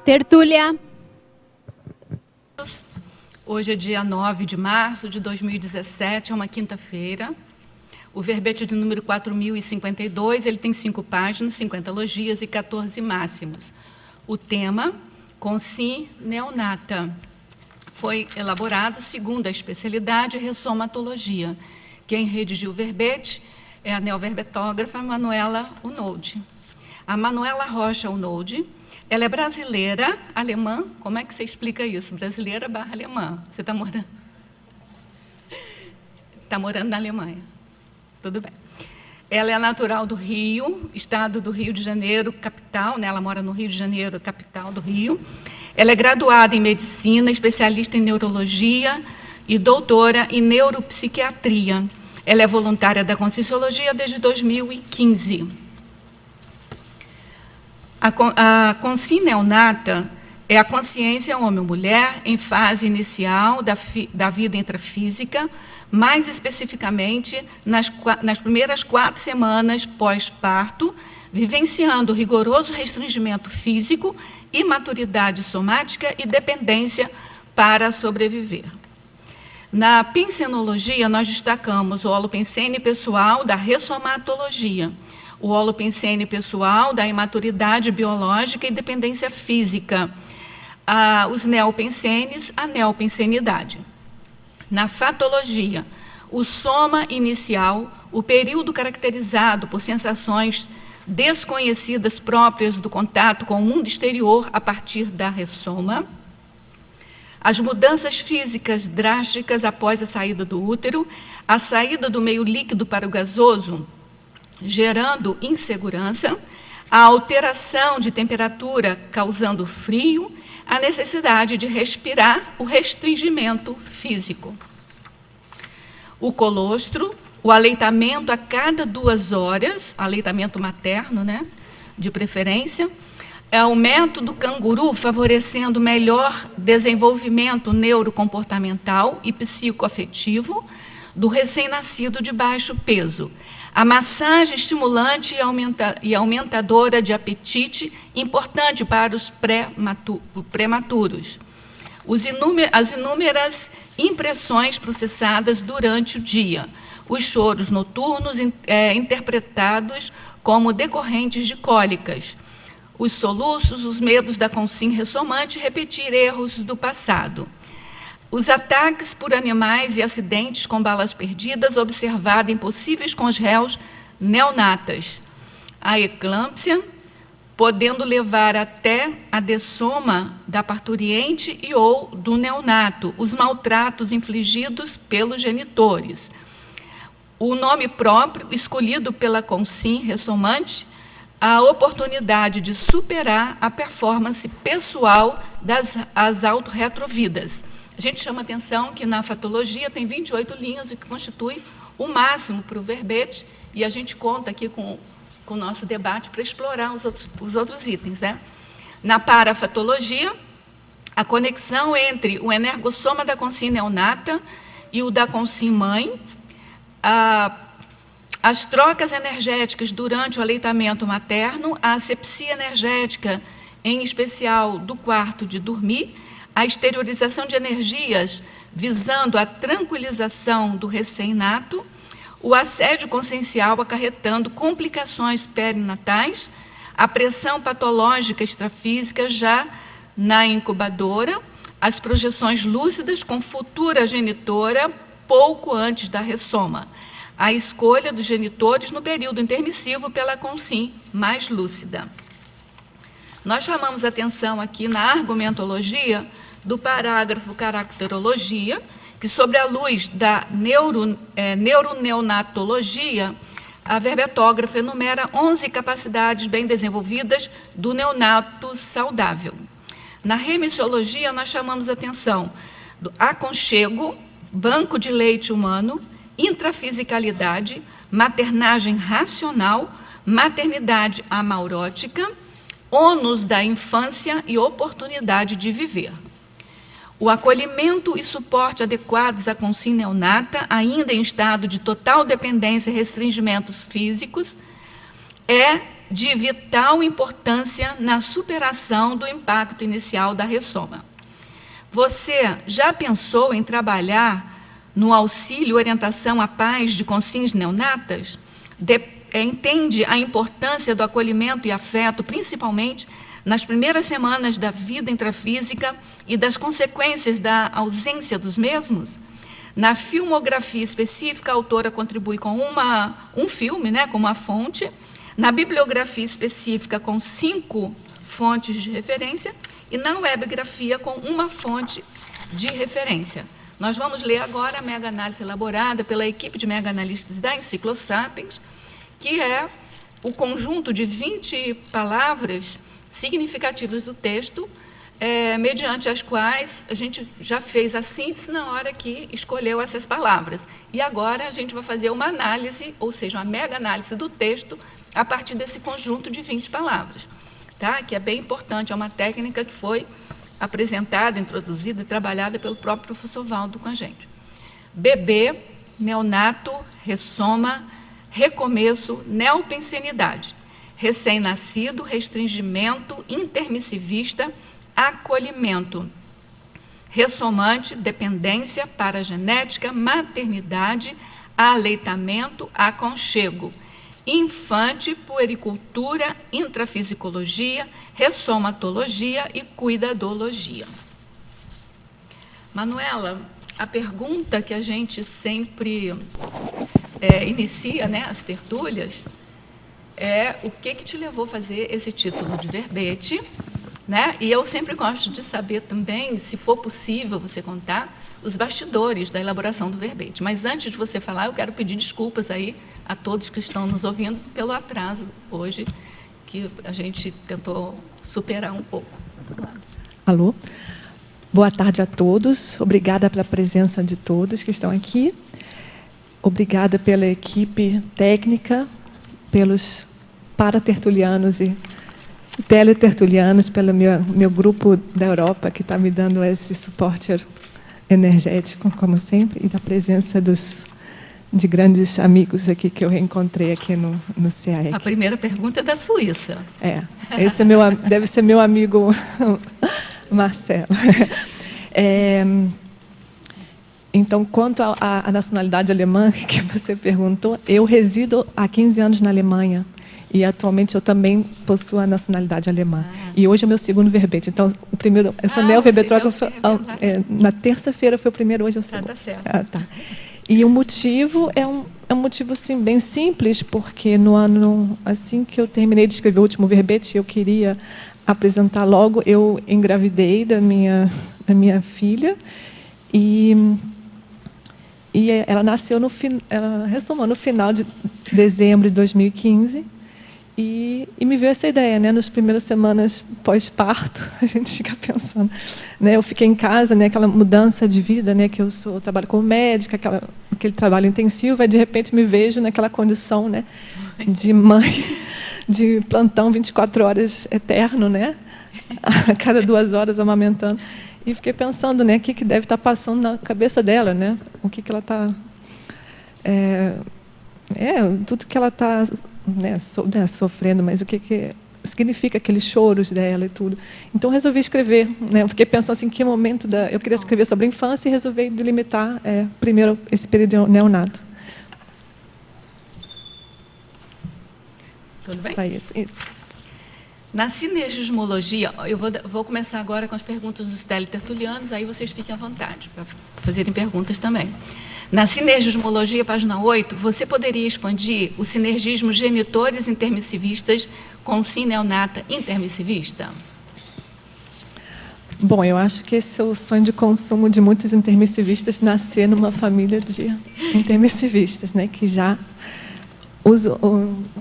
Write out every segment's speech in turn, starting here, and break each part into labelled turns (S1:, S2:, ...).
S1: Tertúlia.
S2: Hoje é dia 9 de março de 2017, é uma quinta-feira. O verbete de número 4052, ele tem 5 páginas, 50 logias e 14 máximos. O tema, consim neonata, foi elaborado segundo a especialidade ressomatologia. Quem redigiu o verbete é a neoverbetógrafa Manuela Unoldi. A Manuela Rocha Unoldi, ela é brasileira, alemã. Como é que você explica isso? Brasileira / alemã. Você está morando? Está morando na Alemanha. Tudo bem. Ela é natural do Rio, estado do Rio de Janeiro, capital, né? Ela mora no Rio de Janeiro, capital do Rio. Ela é graduada em medicina, especialista em neurologia e doutora em neuropsiquiatria. Ela é voluntária da Conscienciologia desde 2015. A consim neonata é a consciência homem ou mulher em fase inicial da vida intrafísica, mais especificamente nas primeiras 4 semanas pós-parto, vivenciando rigoroso restringimento físico, imaturidade somática e dependência para sobreviver. Na pensenologia, nós destacamos o holopensene pessoal da ressomatologia, o holopensene pessoal da imaturidade biológica e dependência física, os neopensenes, a neopensenidade. Na fatologia, o soma inicial, o período caracterizado por sensações desconhecidas próprias do contato com o mundo exterior a partir da ressoma, as mudanças físicas drásticas após a saída do útero, a saída do meio líquido para o gasoso, gerando insegurança, a alteração de temperatura causando frio, a necessidade de respirar, o restringimento físico. O colostro, o aleitamento a cada 2 horas, aleitamento materno, né, de preferência, é o método canguru favorecendo melhor desenvolvimento neurocomportamental e psicoafetivo do recém-nascido de baixo peso. A massagem estimulante e aumentadora de apetite, importante para os prematuros. As inúmeras impressões processadas durante o dia. Os choros noturnos interpretados como decorrentes de cólicas. Os soluços, os medos da consim ressomante, repetir erros do passado. Os ataques por animais e acidentes com balas perdidas, observado em possíveis congéus neonatas. A eclâmpsia, podendo levar até a dessoma da parturiente e ou do neonato. Os maltratos infligidos pelos genitores. O nome próprio, escolhido pela consim ressomante, a oportunidade de superar a performance pessoal das autorretrovidas. A gente chama atenção que na fatologia tem 28 linhas, o que constitui o máximo para o verbete, e a gente conta aqui com o nosso debate para explorar os outros itens, né? Na parafatologia, a conexão entre o energossoma da consim neonata e o da consim mãe, as trocas energéticas durante o aleitamento materno, a asepsia energética, em especial do quarto de dormir, a exteriorização de energias visando a tranquilização do recém-nato, o assédio consciencial acarretando complicações perinatais, a pressão patológica extrafísica já na incubadora, as projeções lúcidas com futura genitora pouco antes da ressoma, a escolha dos genitores no período intermissivo pela consim mais lúcida. Nós chamamos atenção aqui na argumentologia do parágrafo caracterologia, que sobre a luz da neuroneonatologia, a verbetógrafa enumera 11 capacidades bem desenvolvidas do neonato saudável. Na remissiologia, nós chamamos atenção do aconchego, banco de leite humano, intrafisicalidade, maternagem racional, maternidade amaurótica, ônus da infância e oportunidade de viver. O acolhimento e suporte adequados à consim neonata, ainda em estado de total dependência e restringimentos físicos, é de vital importância na superação do impacto inicial da ressoma. Você já pensou em trabalhar no auxílio e orientação à pais de consciências neonatas? Entende a importância do acolhimento e afeto, principalmente nas primeiras semanas da vida intrafísica e das consequências da ausência dos mesmos? Na filmografia específica, a autora contribui com um filme, né, como a fonte, na bibliografia específica com 5 fontes de referência e na webgrafia com 1 fonte de referência. Nós vamos ler agora a mega-análise elaborada pela equipe de mega-analistas da Enciclosapiens, que é o conjunto de 20 palavras significativas do texto, mediante as quais a gente já fez a síntese na hora que escolheu essas palavras. E agora a gente vai fazer uma análise, ou seja, uma mega-análise do texto a partir desse conjunto de 20 palavras, tá? Que é bem importante, é uma técnica que foi apresentada, introduzida e trabalhada pelo próprio professor Valdo com a gente. Bebê, neonato, ressoma, recomeço, neopensenidade, recém-nascido, restringimento, intermissivista, acolhimento, ressomante, dependência, paragenética, maternidade, aleitamento, aconchego, infante, puericultura, intrafisicologia, ressomatologia e cuidadologia. Manuela, a pergunta que a gente sempre inicia, né, as tertúlias, é o que te levou a fazer esse título de verbete, né? E eu sempre gosto de saber também, se for possível você contar, os bastidores da elaboração do verbete. Mas antes de você falar, eu quero pedir desculpas aí a todos que estão nos ouvindo pelo atraso hoje, que a gente tentou superar um pouco.
S1: Alô? Boa tarde a todos. Obrigada pela presença de todos que estão aqui. Obrigada pela equipe técnica, pelos paratertulianos e teletertulianos, pelo meu grupo da Europa, que está me dando esse suporte energético, como sempre, e da presença de grandes amigos aqui que eu reencontrei aqui no CAEC.
S2: A primeira pergunta é da Suíça.
S1: Esse deve ser meu amigo Marcelo. Então, quanto à nacionalidade alemã que você perguntou, eu resido há 15 anos na Alemanha e atualmente eu também possuo a nacionalidade alemã. E hoje é meu segundo verbete. Então, o primeiro, eu sou neoverbetrógrafa, na terça-feira foi o primeiro, hoje é o segundo.
S2: Tá certo.
S1: Tá. E o motivo é um motivo assim, bem simples, porque no ano, assim que eu terminei de escrever o último verbete, eu queria apresentar logo, eu engravidei da minha filha e ela nasceu ela ressomou no final de dezembro de 2015 e me veio essa ideia, né? Nas primeiras semanas pós-parto, a gente fica pensando, né? Eu fiquei em casa, né? Aquela mudança de vida, né? Que eu trabalho como médica, aquele trabalho intensivo, aí de repente me vejo naquela condição, né? De mãe, de plantão 24 horas eterno, né? A cada 2 horas amamentando. E fiquei pensando, né, o que deve estar passando na cabeça dela, né? O que ela está... tudo que ela está sofrendo, mas o que significa aqueles choros dela e tudo. Então, resolvi escrever. Né? Eu fiquei pensando assim, que momento eu queria escrever sobre a infância e resolvi delimitar primeiro esse período neonato.
S2: Tudo bem? Na sinergismologia, eu vou começar agora com as perguntas dos teletertulianos, aí vocês fiquem à vontade para fazerem perguntas também. Na sinergismologia, página 8, você poderia expandir o sinergismo genitores intermissivistas com sineonata intermissivista? Bom, eu acho que esse é o sonho de consumo de muitos intermissivistas, nascer numa família de intermissivistas, né, que já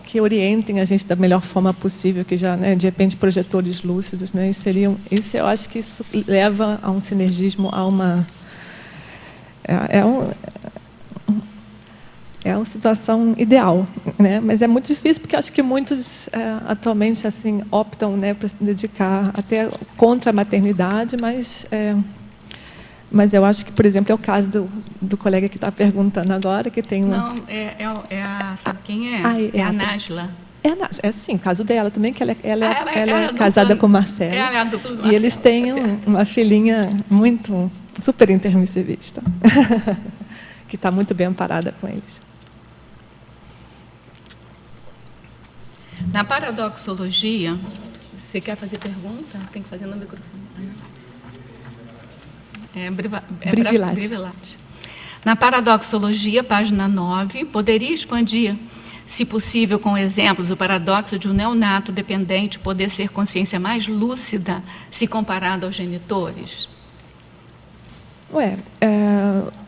S2: que orientem a gente da melhor forma possível, que já, né, de repente, projetores lúcidos, né, eu acho que isso leva a um sinergismo, a uma uma situação ideal, né? Mas é muito difícil porque acho que muitos atualmente assim optam, né, para se dedicar até contra a maternidade, mas eu acho que, por exemplo, é o caso do colega que está perguntando agora, que tem uma... Não, sabe quem é? É a Nájila.
S1: É sim, caso dela também, que ela é casada com o Marcelo.
S2: Ela é a dupla do Marcelo.
S1: E eles têm uma filhinha muito, super intermissivista, que está muito bem amparada com eles.
S2: Na paradoxologia, você quer fazer pergunta? Tem que fazer no microfone. Brivilati. Na paradoxologia, página 9, poderia expandir, se possível, com exemplos, o paradoxo de um neonato dependente poder ser consciência mais lúcida se comparado aos genitores?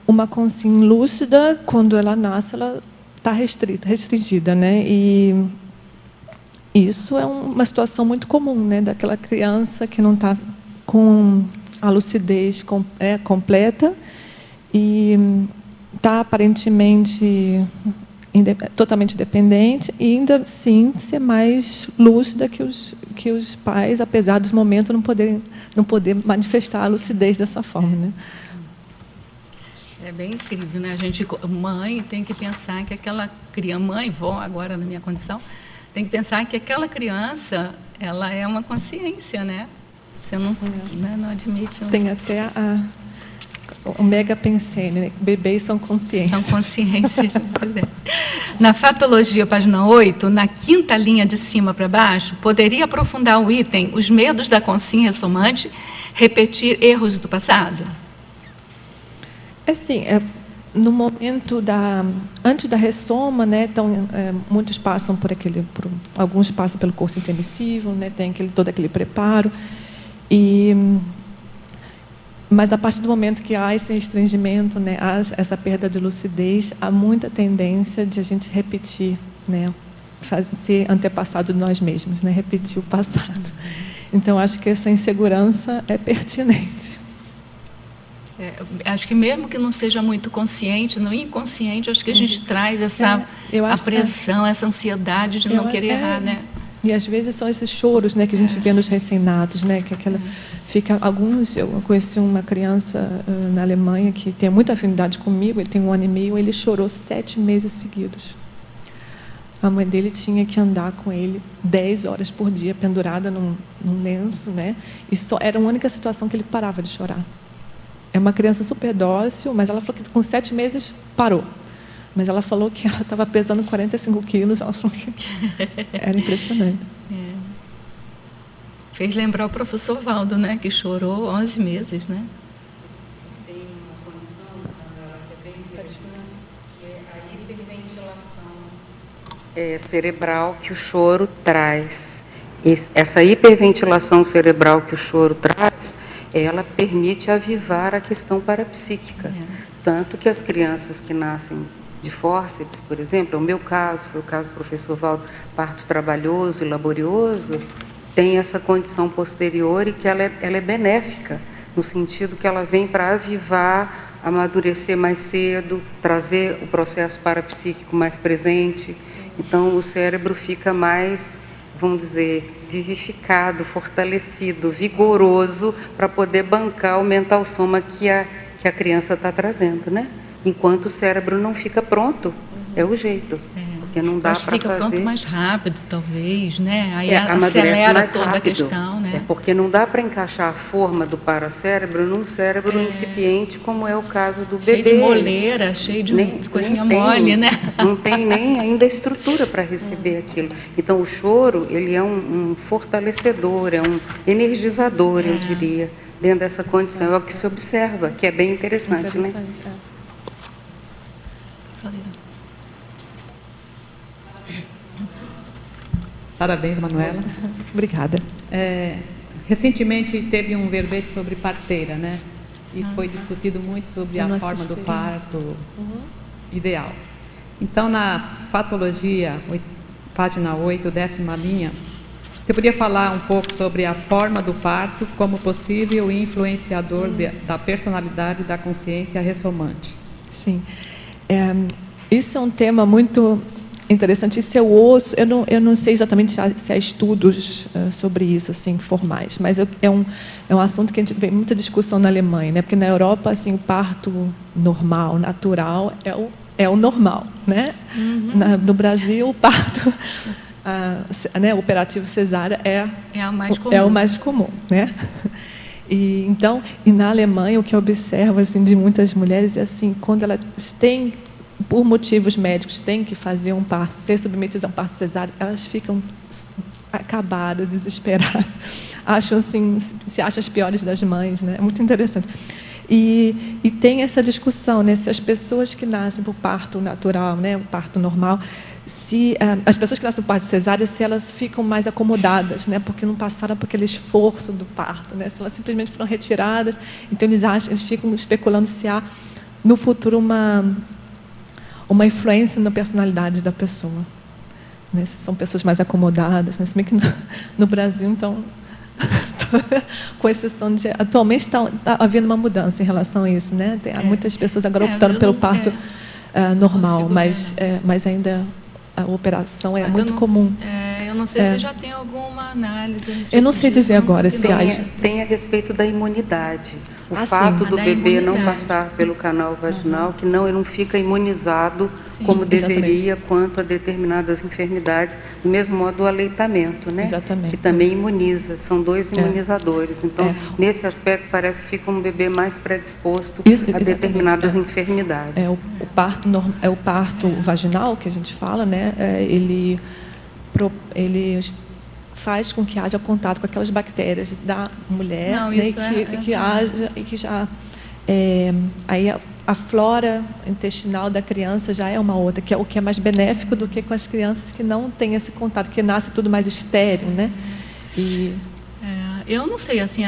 S1: Uma consciência lúcida, quando ela nasce, ela está restringida, né? E isso é uma situação muito comum, né? Daquela criança que não está com a lucidez completa e está aparentemente totalmente dependente e ainda assim ser mais lúcida que os pais, apesar dos momentos não poder manifestar a lucidez dessa forma, né?
S2: É bem incrível, né? A gente, mãe, tem que pensar que aquela criança, mãe, vó, agora na minha condição, tem que pensar que aquela criança, ela é uma consciência, né? Você não admite.
S1: Tem até o mega pensene, né? Bebês são consciências.
S2: São consciências. Na fatologia, página 8, na quinta linha de cima para baixo, poderia aprofundar o item os medos da consciência ressomante, repetir erros do passado?
S1: Assim, no momento antes da ressoma, né, então, muitos passam alguns passam pelo curso intermissivo, né, tem todo aquele preparo, mas a partir do momento que há esse restringimento, né, há essa perda de lucidez, há muita tendência de a gente repetir, né, ser antepassado de nós mesmos, né, repetir o passado. Então, acho que essa insegurança é pertinente.
S2: Acho que mesmo que não seja muito consciente, no inconsciente, acho que a gente traz essa apreensão, essa ansiedade de não querer errar, né?
S1: E às vezes são esses choros, né, que a gente vê nos recém-natos, né, que eu conheci uma criança na Alemanha que tem muita afinidade comigo, ele tem 1 ano e meio, ele chorou 7 meses seguidos. A mãe dele tinha que andar com ele 10 horas por dia, pendurada num lenço, né, e só era a única situação que ele parava de chorar. É uma criança super dócil, mas ela falou que com 7 meses parou. Mas ela falou que ela estava pesando 45 quilos, ela falou que era impressionante.
S2: Fez lembrar o professor Valdo, né, que chorou 11 meses, né?
S3: Tem uma condição que é bem interessante, que é a hiperventilação cerebral que o choro traz. Essa hiperventilação cerebral que o choro traz, ela permite avivar a questão parapsíquica. Tanto que as crianças que nascem de fórceps, por exemplo, é o meu caso, foi o caso do professor Valdo, parto trabalhoso e laborioso, tem essa condição posterior e que ela é benéfica, no sentido que ela vem para avivar, amadurecer mais cedo, trazer o processo parapsíquico mais presente. Então, o cérebro fica mais, vamos dizer, vivificado, fortalecido, vigoroso, para poder bancar o mental soma que a criança está trazendo, né? Enquanto o cérebro não fica pronto, é o jeito. Porque não dá para fazer.
S2: Fica pronto mais rápido, talvez, né? Aí
S3: acelera
S2: mais toda
S3: rápido.
S2: A questão, né?
S3: Porque não dá para encaixar a forma do paracérebro num cérebro incipiente, como é o caso do bebê.
S2: Cheio de moleira, cheio de coisinha mole, né?
S3: Não tem nem ainda estrutura para receber aquilo. Então, o choro, ele é um fortalecedor, é um energizador, eu diria, dentro dessa condição. É o que se observa, que é bem interessante, né?
S4: Parabéns, Manuela.
S1: Obrigada.
S4: Recentemente teve um verbete sobre parteira, né? E foi discutido muito sobre a forma do parto ideal. Então, na fatologia, página 8, 10ª linha, você podia falar um pouco sobre a forma do parto como possível influenciador da personalidade da consciência ressomante?
S1: Sim. Isso é um tema muito interessante. Isso eu ouço, eu não sei exatamente se há estudos sobre isso, assim, formais, mas é um assunto que a gente vê muita discussão na Alemanha, né? Porque na Europa, assim, o parto normal, natural, é o normal, né? No Brasil, o parto o operativo cesárea é o mais comum, né? E então, na Alemanha, o que eu observo assim de muitas mulheres é assim, quando elas têm, por motivos médicos, têm que fazer um parto, ser submetidas a um parto cesárea, elas ficam acabadas, desesperadas, acham assim, se acham as piores das mães, né? É muito interessante. E tem essa discussão, né? Se as pessoas que nascem por parto natural, né, o parto normal, se as pessoas que nascem por parto cesárea, se elas ficam mais acomodadas, né, porque não passaram por aquele esforço do parto, né, se elas simplesmente foram retiradas, então eles ficam especulando se há no futuro uma influência na personalidade da pessoa, né, se são pessoas mais acomodadas, né, se bem que no Brasil, então, com exceção de atualmente está havendo uma mudança em relação a isso, né, há muitas pessoas agora optando pelo parto normal, mas ainda a operação é muito comum.
S2: Eu não sei se já tem alguma análise a respeito
S1: eu não sei dizer agora se
S3: tem a respeito da imunidade. O fato do bebê não passar pelo canal vaginal, que ele não fica imunizado como deveria quanto a determinadas enfermidades, do mesmo modo o aleitamento, né? Que também imuniza, são 2 imunizadores. Então, nesse aspecto, parece que fica um bebê mais predisposto a determinadas enfermidades.
S1: O parto vaginal, que a gente fala, né? Ele faz com que haja contato com aquelas bactérias da mulher, aí a flora intestinal da criança já é uma outra, que é o que é mais benéfico do que com as crianças que não têm esse contato, que nasce tudo mais estéril, né?
S2: Eu não sei, assim,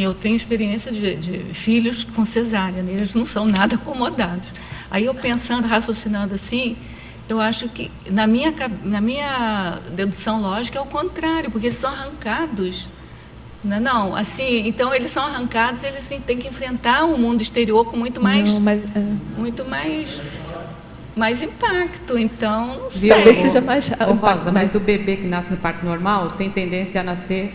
S2: eu tenho experiência de filhos com cesárea, né? Eles não são nada acomodados. Aí eu pensando, raciocinando assim, eu acho que, na minha dedução lógica, é o contrário, porque eles são arrancados. Não, assim, então eles são arrancados, eles têm que enfrentar o mundo exterior com muito mais impacto. Então, não sei.
S4: Talvez seja mais Rosa, mas o bebê que nasce no parto normal tem tendência a nascer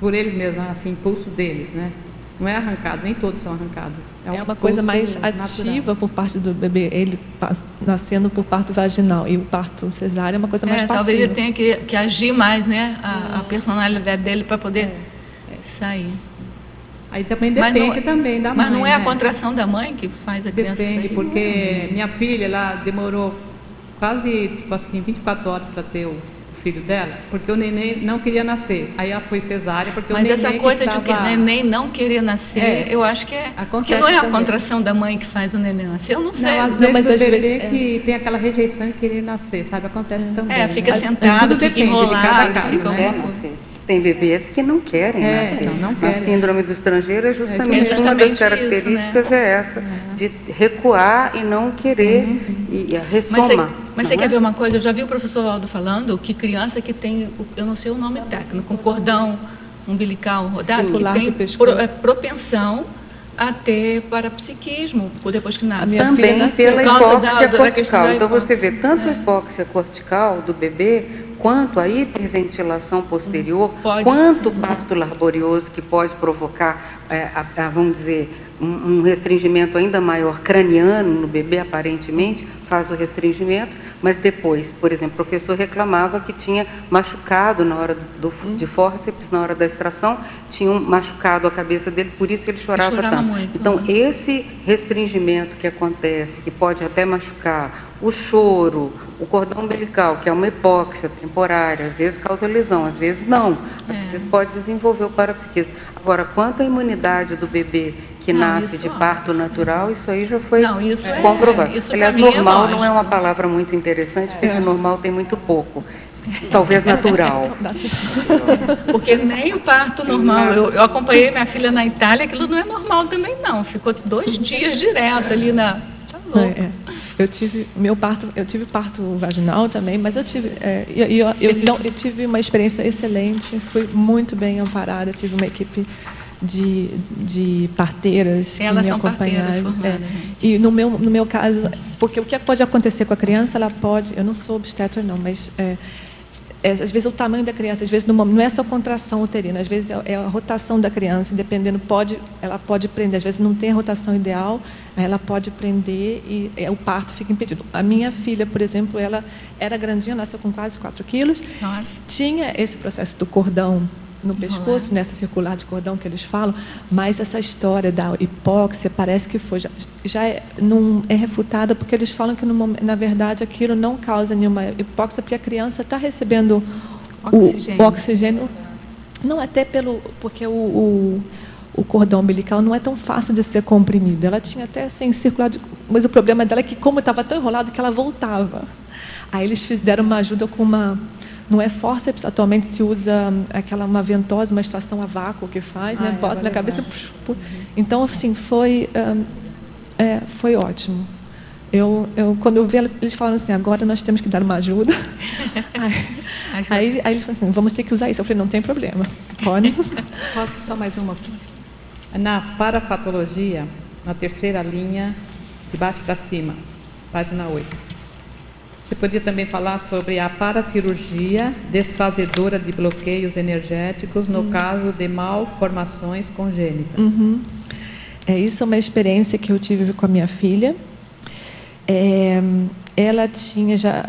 S4: por eles mesmos, assim, impulso deles, né? Não é arrancado, nem todos são arrancados.
S1: É uma coisa mais ativa por parte do bebê, ele nascendo por parto vaginal, e o parto cesárea é uma coisa mais passiva.
S2: Talvez ele tenha que agir mais, né, a personalidade dele para poder sair.
S4: Aí também depende também da mãe.
S2: Mas não é a contração da mãe que faz a criança sair?
S4: Depende, porque minha filha, ela demorou quase, tipo assim, 24 horas para ter o filho dela, porque o neném não queria nascer. Aí ela foi cesárea, porque o neném
S2: essa coisa de que o neném não querer nascer, eu acho que não é a contração da mãe que faz o neném nascer, eu não sei.
S4: Não, às vezes o bebê que tem aquela rejeição de querer nascer, sabe? Acontece também.
S2: Fica sentado, fica enrolado,
S3: fica nascer. Tem bebês que não querem nascer. A síndrome do estrangeiro é justamente uma das características isso, né? Essa, de recuar e não querer e ressoma.
S2: Mas você quer ver uma coisa? Eu já vi o professor Aldo falando que criança que tem, eu não sei o nome técnico, um cordão umbilical rodado, que tem propensão a ter parapsiquismo depois que nasce.
S3: Também pela hipóxia cortical. Então você vê tanto a hipóxia cortical do bebê, quanto a hiperventilação posterior, quanto o parto laborioso, que pode provocar, vamos dizer, um restringimento ainda maior craniano no bebê, aparentemente, faz o restringimento, mas depois, por exemplo, o professor reclamava que tinha machucado na hora de fórceps, na hora da extração, tinha machucado a cabeça dele, por isso ele chorava tanto.
S2: Muito,
S3: então, esse restringimento que acontece, que pode até machucar, o choro, o cordão umbilical, que é uma hipóxia temporária, às vezes causa lesão, às vezes não, às vezes pode desenvolver o parapsiquismo. Agora, quanto à imunidade do bebê que nasce de parto natural, isso aí já foi comprovado. Aliás, normal não é uma palavra muito interessante, porque de normal tem muito pouco. Talvez natural.
S2: Porque nem o parto normal. Eu acompanhei minha filha na Itália, aquilo não é normal também, não. Ficou 2 dias direto ali na... Tá louco.
S1: Eu tive parto vaginal também, mas eu tive uma experiência excelente, fui muito bem amparada, tive uma equipe de parteiras.
S2: Elas são parteiras formadas.
S1: E no meu caso, porque o que pode acontecer com a criança, ela pode, eu não sou obstetra não, mas às vezes o tamanho da criança, às vezes não é só contração uterina, às vezes é a rotação da criança, dependendo, ela pode prender, às vezes não tem a rotação ideal, aí ela pode prender e o parto fica impedido. A minha filha, por exemplo, ela era grandinha, nasceu com quase 4 quilos, tinha esse processo do cordão no pescoço, nessa circular de cordão que eles falam, mas essa história da hipóxia parece que não é refutada, porque eles falam que, na verdade, aquilo não causa nenhuma hipóxia, porque a criança está recebendo o oxigênio. Não, até porque o cordão umbilical não é tão fácil de ser comprimido. Ela tinha até assim, circular, mas o problema dela é que, como estava tão enrolado, que ela voltava. Aí eles deram uma ajuda com não é fórceps, atualmente se usa uma ventosa, uma extração a vácuo que faz, né? Bota na cabeça. Então, assim, foi ótimo. Quando eu vi eles falando assim, agora nós temos que dar uma ajuda. Aí eles falaram assim, vamos ter que usar isso. Eu falei, não tem problema. Pode.
S4: Só mais uma. Na parafatologia, na terceira linha, de baixo para cima, página 8. Você podia também falar sobre a paracirurgia desfazedora de bloqueios energéticos no caso de malformações congênitas.
S1: Isso é uma experiência que eu tive com a minha filha. Ela tinha já...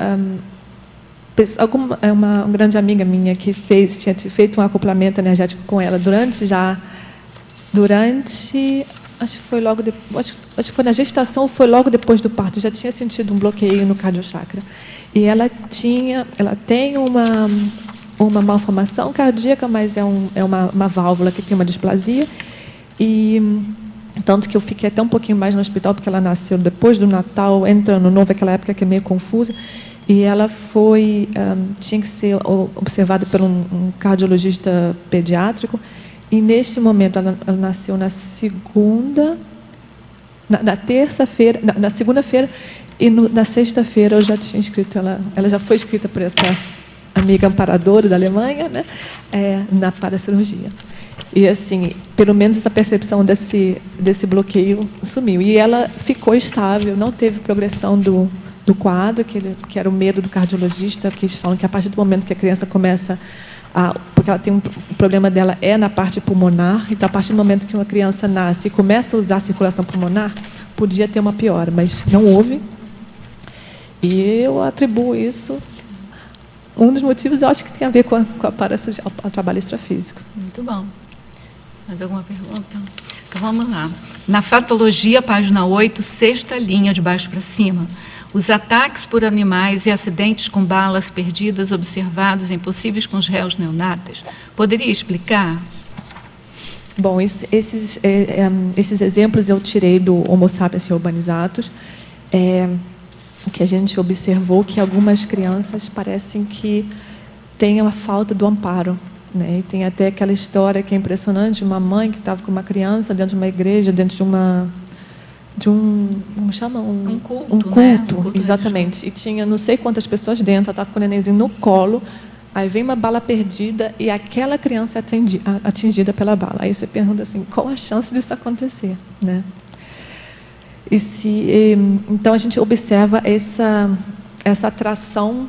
S1: uma grande amiga minha que tinha feito um acoplamento energético com ela durante acho que foi logo depois, acho que foi na gestação ou foi logo depois do parto, já tinha sentido um bloqueio no cardiochakra. E ela tem uma malformação cardíaca, mas é uma válvula que tem uma displasia. E tanto que eu fiquei até um pouquinho mais no hospital, porque ela nasceu depois do Natal, entra no novo, aquela época que é meio confusa. E ela tinha que ser observada por um cardiologista pediátrico. E, neste momento, ela nasceu na terça-feira, na segunda-feira, e na sexta-feira eu já tinha inscrito ela. Ela já foi inscrita por essa amiga amparadora da Alemanha, né, na paracirurgia. E, assim, pelo menos essa percepção desse bloqueio sumiu. E ela ficou estável, não teve progressão do quadro, que era o medo do cardiologista, que eles falam que a partir do momento que a criança começa porque ela tem o problema dela na parte pulmonar, então a partir do momento que uma criança nasce e começa a usar a circulação pulmonar, podia ter uma piora, mas não houve. E eu atribuo isso, um dos motivos eu acho que tem a ver com a paracirurgia, o trabalho extrafísico.
S2: Muito bom. Mais alguma pergunta? Então vamos lá. Na fatologia, página 8, sexta linha de baixo para cima. Os ataques por animais e acidentes com balas perdidas observados em possíveis congéneres neonatas. Poderia explicar?
S1: Bom, esses exemplos eu tirei do Homo sapiens urbanizatus, que a gente observou que algumas crianças parecem que têm a falta do amparo. Né? E tem até aquela história que é impressionante, uma mãe que estava com uma criança dentro de uma igreja, dentro de como chama?
S2: Um culto,
S1: um culto,
S2: né? Um culto,
S1: exatamente. E tinha não sei quantas pessoas dentro, ela estava com o nenenzinho no colo, aí vem uma bala perdida e aquela criança é atingida pela bala. Aí você pergunta assim, qual a chance disso acontecer? Né? Então, a gente observa essa atração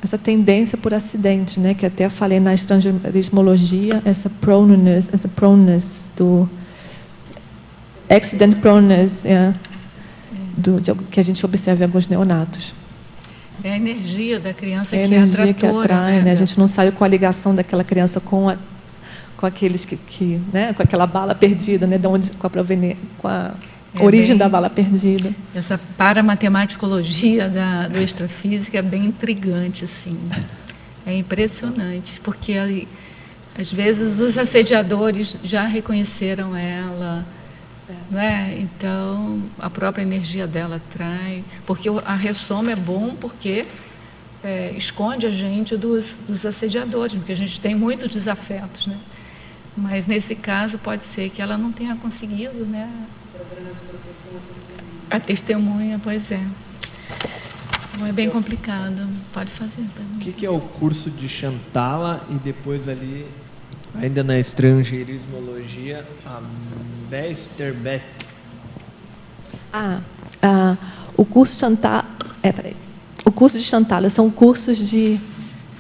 S1: essa tendência por acidente, né? Que até falei na estrangeirismologia, essa proneness do... accident proneness, que a gente observa em alguns neonatos.
S2: É a energia da criança
S1: que
S2: é atratora.
S1: Que atrai, né? A gente não sabe com a ligação daquela criança com aqueles né? Com aquela bala perdida, né? Com a origem da bala perdida.
S2: Essa paramatemáticologia do extrafísica é bem intrigante, assim. É impressionante, porque às vezes os assediadores já reconheceram ela. Né? Então, a própria energia dela atrai, porque a ressoma é bom porque esconde a gente dos assediadores, porque a gente tem muitos desafetos, né? Mas nesse caso pode ser que ela não tenha conseguido, né? A testemunha, pois é. Então, é bem complicado. Pode fazer.
S5: O que é o curso de Shantala e depois ali, ainda na estrangeirismologia, a Meisterbet?
S1: O curso de Shantala, o curso de Shantala são cursos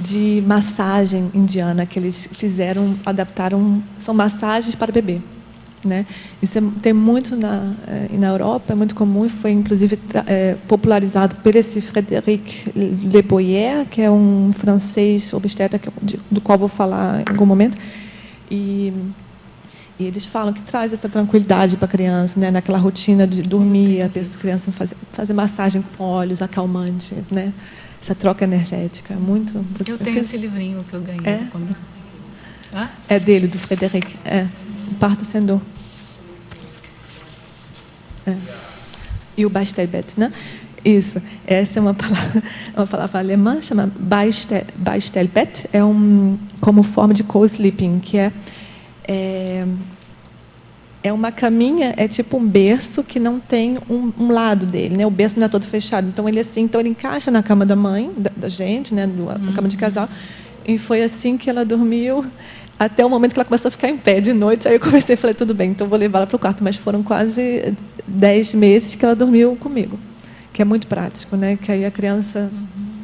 S1: de massagem indiana que eles fizeram, adaptaram, são massagens para bebê, né? Isso tem muito na Europa, é muito comum, e foi inclusive popularizado por esse Frédéric Le Boyer, que é um francês obstetra do qual vou falar em algum momento, e eles falam que traz essa tranquilidade para a criança, né? Naquela rotina de dormir, a criança fazer massagem com óleos, acalmante, né? Essa troca energética, muito...
S2: Eu tenho esse livrinho que eu ganhei.
S1: É dele, do Frédéric. O Parto Sem Dor. E o Bastelbet, né? Isso. Essa é uma palavra alemã, chama Bastelbet, como forma de co-sleeping, que é uma caminha, é tipo um berço que não tem um lado dele, né? O berço não é todo fechado, então ele encaixa na cama da mãe, da gente, né? Na cama de casal, e foi assim que ela dormiu até o momento que ela começou a ficar em pé de noite. Aí eu comecei e falei, tudo bem, então vou levá-la para o quarto, mas foram quase 10 meses que ela dormiu comigo, que é muito prático, né? Que aí a criança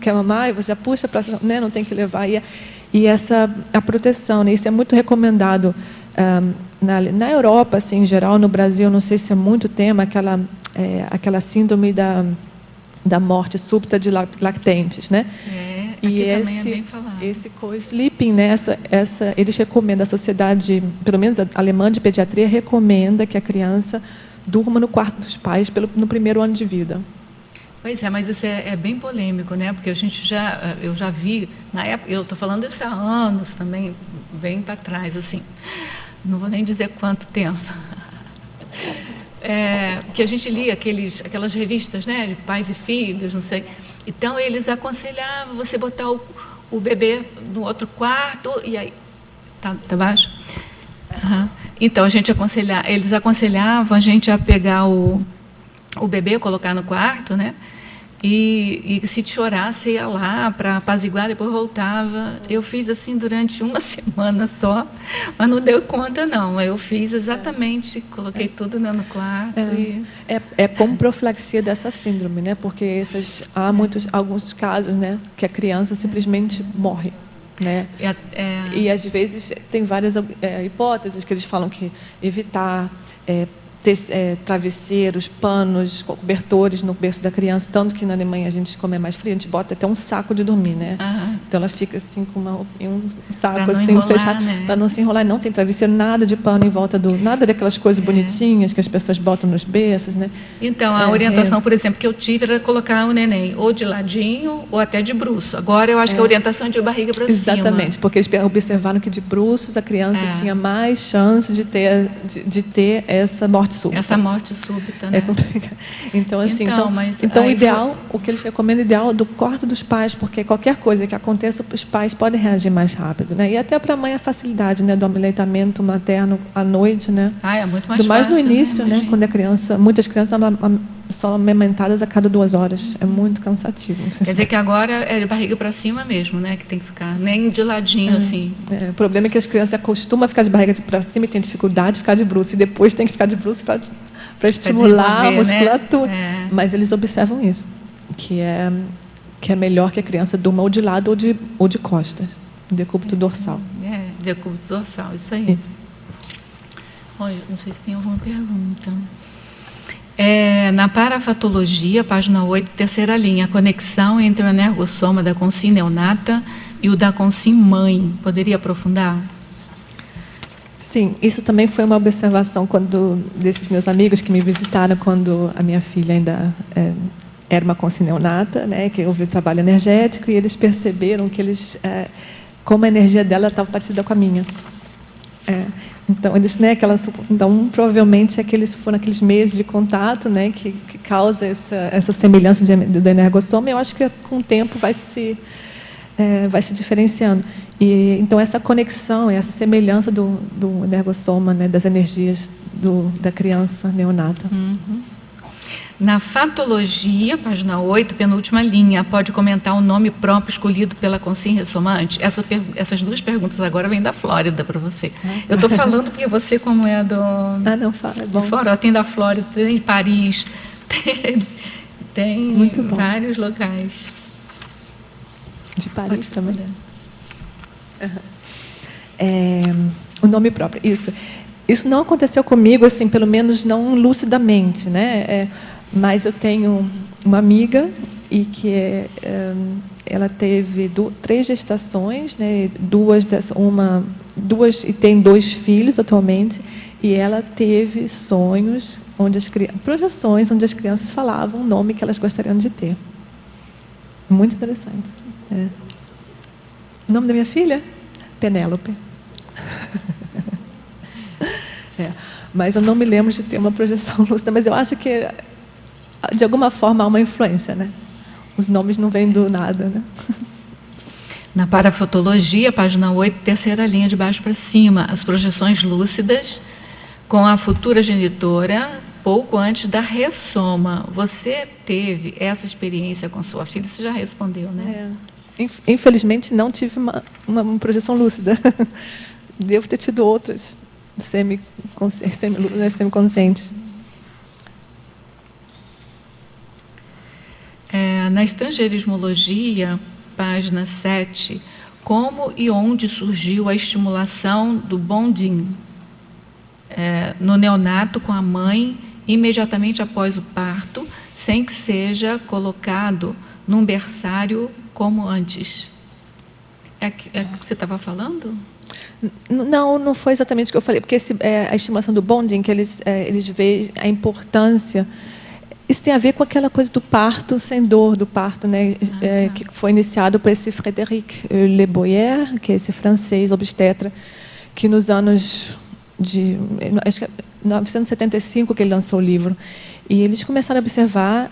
S1: quer mamar e você já puxa para, né? Não tem que levar, e a proteção, né? Isso é muito recomendado na Europa, assim, em geral. No Brasil, não sei se é muito tema, aquela síndrome da morte súbita de lactentes, né?
S2: Aqui também é bem falado.
S1: Esse co-sleeping, né? Eles recomendam, a sociedade, pelo menos a alemã de pediatria, recomenda que a criança durma no quarto dos pais no primeiro ano de vida.
S2: Pois é, mas isso é bem polêmico, né? Porque eu já vi, na época, eu estou falando isso há anos também, bem para trás, assim, não vou nem dizer quanto tempo, que a gente lia aquelas revistas, né, de pais e filhos, não sei, então eles aconselhavam você botar o bebê no outro quarto, e aí, tá baixo? Então, eles aconselhavam a gente a pegar o bebê, colocar no quarto, né? E se chorasse, ia lá para apaziguar, depois voltava. Eu fiz assim durante uma semana só, mas não deu conta, não. Eu fiz exatamente, coloquei tudo no quarto.
S1: É como profilaxia dessa síndrome, né? Porque há alguns casos, né, que a criança simplesmente morre, né? E às vezes tem várias hipóteses que eles falam que evitar travesseiros, panos, cobertores no berço da criança, tanto que na Alemanha a gente, como é mais frio, a gente bota até um saco de dormir, né? Então ela fica assim com um saco assim fechado, né? Para não se enrolar. Não tem travesseiro, nada de pano em volta nada daquelas coisas bonitinhas que as pessoas botam nos berços, né?
S2: Então a orientação, por exemplo, que eu tive era colocar o neném ou de ladinho ou até de bruço. Agora eu acho que a orientação é de barriga para cima.
S1: Exatamente, porque eles observaram que de bruços a criança tinha mais chance de ter essa morte súbita.
S2: Essa morte súbita, né?
S1: É complicado. Então, assim, o ideal, o que eles recomendam, ideal do quarto dos pais, porque qualquer coisa que aconteça, os pais podem reagir mais rápido, né? E até para a mãe a facilidade, né, do aleitamento materno à noite, né?
S2: É muito mais fácil.
S1: No início, né? Quando muitas crianças são amamentadas a cada 2 horas. É muito cansativo.
S2: Quer dizer que agora é de barriga para cima mesmo, né? Que tem que ficar, nem de ladinho, assim.
S1: O problema é que as crianças acostumam a ficar de barriga para cima e têm dificuldade de ficar de bruço. E depois tem que ficar de bruço para estimular a musculatura.
S2: Né?
S1: Mas eles observam isso, que é melhor que a criança durma ou de lado ou de costas, decúbito dorsal.
S2: Decúbito dorsal, isso aí. Olha, não sei se tem alguma pergunta. Na parafatologia, página 8, terceira linha, a conexão entre o energossoma da Consim neonata e o da Consim mãe. Poderia aprofundar?
S1: Sim, isso também foi uma observação desses meus amigos que me visitaram quando a minha filha ainda era uma Consim neonata, né, que houve o trabalho energético, e eles perceberam que como a energia dela estava parecida com a minha. Então, então, provavelmente foram aqueles meses de contato, né, que causa essa semelhança do energossoma. Eu acho que com o tempo vai se diferenciando. E então essa conexão, essa semelhança do energossoma, né, das energias da criança neonata.
S2: Na fatologia, página 8, penúltima linha, pode comentar o nome próprio escolhido pela Consim ressomante? Essas 2 perguntas agora vêm da Flórida para você. Eu estou falando porque você, como é
S1: não fala, é bom.
S2: De fora, tem da Flórida, tem Paris, tem
S1: muito bom.
S2: Vários locais.
S1: De Paris também. O nome próprio, isso. Isso não aconteceu comigo, assim, pelo menos não lucidamente, né? Mas eu tenho uma amiga e que ela teve 3 gestações, né? Duas e tem 2 filhos atualmente, e ela teve sonhos projeções onde as crianças falavam o nome que elas gostariam de ter. Muito interessante. O nome da minha filha? Penélope. Mas eu não me lembro de ter uma projeção lúcida, mas eu acho que, de alguma forma, há uma influência, né? Os nomes não vêm do nada, né?
S2: Na parafotologia, página 8, terceira linha de baixo para cima, as projeções lúcidas com a futura genitora, pouco antes da ressoma. Você teve essa experiência com sua filha? Você já respondeu, né?
S1: Infelizmente, não tive uma projeção lúcida. Devo ter tido outras semiconscientes.
S2: Na estrangeirismologia, página 7, como e onde surgiu a estimulação do bonding no neonato com a mãe imediatamente após o parto, sem que seja colocado num berçário como antes? É o que você estava falando?
S1: Não foi exatamente o que eu falei, porque a estimulação do bonding, que eles veem a importância. Isso tem a ver com aquela coisa do parto sem dor, do parto, né, que foi iniciado por esse Frédéric Le Boyer, que é esse francês obstetra, que nos anos de... acho que é 1975 que ele lançou o livro. E eles começaram a observar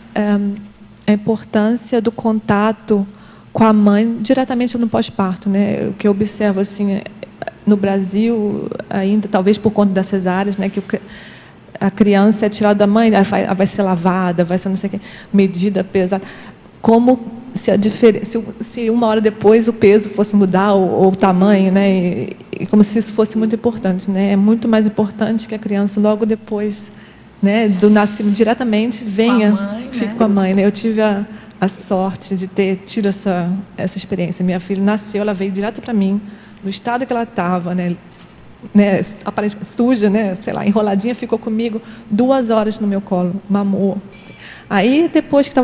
S1: a importância do contato com a mãe diretamente no pós-parto, né? O que eu observo assim, no Brasil, ainda, talvez por conta das cesáreas, né, que a criança é tirada da mãe, vai ser lavada, vai ser não sei o quê, medida, pesada. Como se uma hora depois o peso fosse mudar, ou o tamanho, né? E como se isso fosse muito importante, né? É muito mais importante que a criança, logo depois, né, do nascimento, diretamente, venha, fique com a mãe. Né? Eu tive a sorte de ter tido essa experiência. Minha filha nasceu, ela veio direto para mim, no estado que ela estava, né, aparentemente suja, né, sei lá, enroladinha, ficou comigo 2 horas no meu colo, mamou. Aí, depois que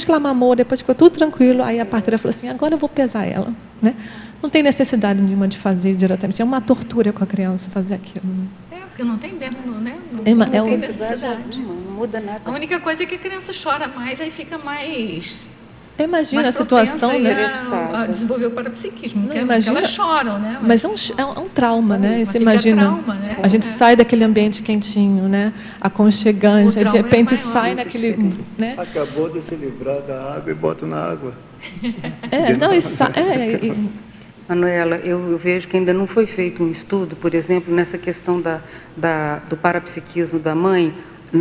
S1: ela mamou, depois que ficou tudo tranquilo, aí a parteira falou assim, agora eu vou pesar ela. Né? Não tem necessidade nenhuma de fazer diretamente, é uma tortura com a criança fazer aquilo. Né?
S2: Porque não tem mesmo, né? Não tem necessidade.
S3: Não muda nada.
S2: A única coisa é que a criança chora mais, aí fica mais...
S1: Imagina a situação, né?
S2: A desenvolver o parapsiquismo, porque elas choram, né?
S1: Mas é um trauma, né? Você imagina,
S2: trauma, né?
S1: A gente sai daquele ambiente quentinho, né? Aconchegante, de repente sai naquele... Né?
S6: Acabou de se livrar da água e bota na água.
S3: Manuela, eu vejo que ainda não foi feito um estudo, por exemplo, nessa questão do parapsiquismo da mãe,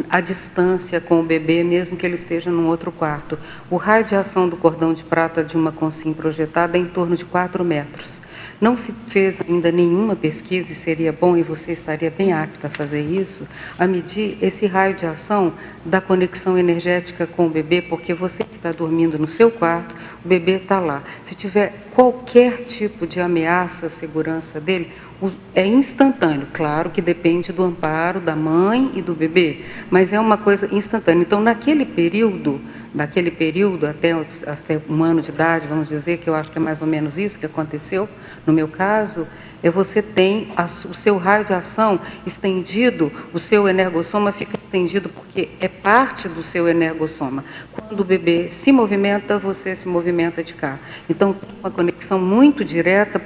S3: a distância com o bebê, mesmo que ele esteja num outro quarto. O raio de ação do cordão de prata de uma consim projetada é em torno de 4 metros. Não se fez ainda nenhuma pesquisa, e seria bom, e você estaria bem apta a fazer isso, a medir esse raio de ação da conexão energética com o bebê, porque você está dormindo no seu quarto, o bebê está lá. Se tiver qualquer tipo de ameaça à segurança dele, é instantâneo, claro que depende do amparo da mãe e do bebê, mas é uma coisa instantânea. Então, naquele período até 1 ano de idade, vamos dizer, que eu acho que é mais ou menos isso que aconteceu, no meu caso, você tem o seu raio de ação estendido, o seu energossoma fica estendido, porque é parte do seu energossoma. Quando o bebê se movimenta, você se movimenta de cá. Então, tem uma conexão muito direta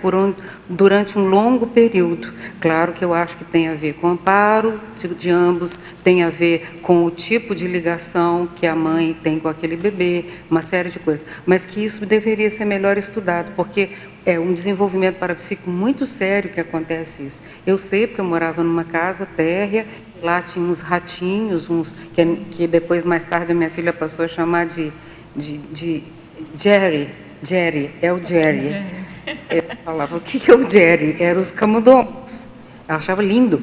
S3: durante um longo período. Claro que eu acho que tem a ver com o amparo de ambos, tem a ver com o tipo de ligação que a mãe tem com aquele bebê, uma série de coisas. Mas que isso deveria ser melhor estudado, porque é um desenvolvimento parapsíquico muito sério que acontece isso. Eu sei, porque eu morava numa casa térrea, lá tinha uns ratinhos, que depois, mais tarde, a minha filha passou a chamar de Jerry. Jerry, é o Jerry. Eu falava, o que é o Jerry? Eram os camundongos. Eu achava lindo.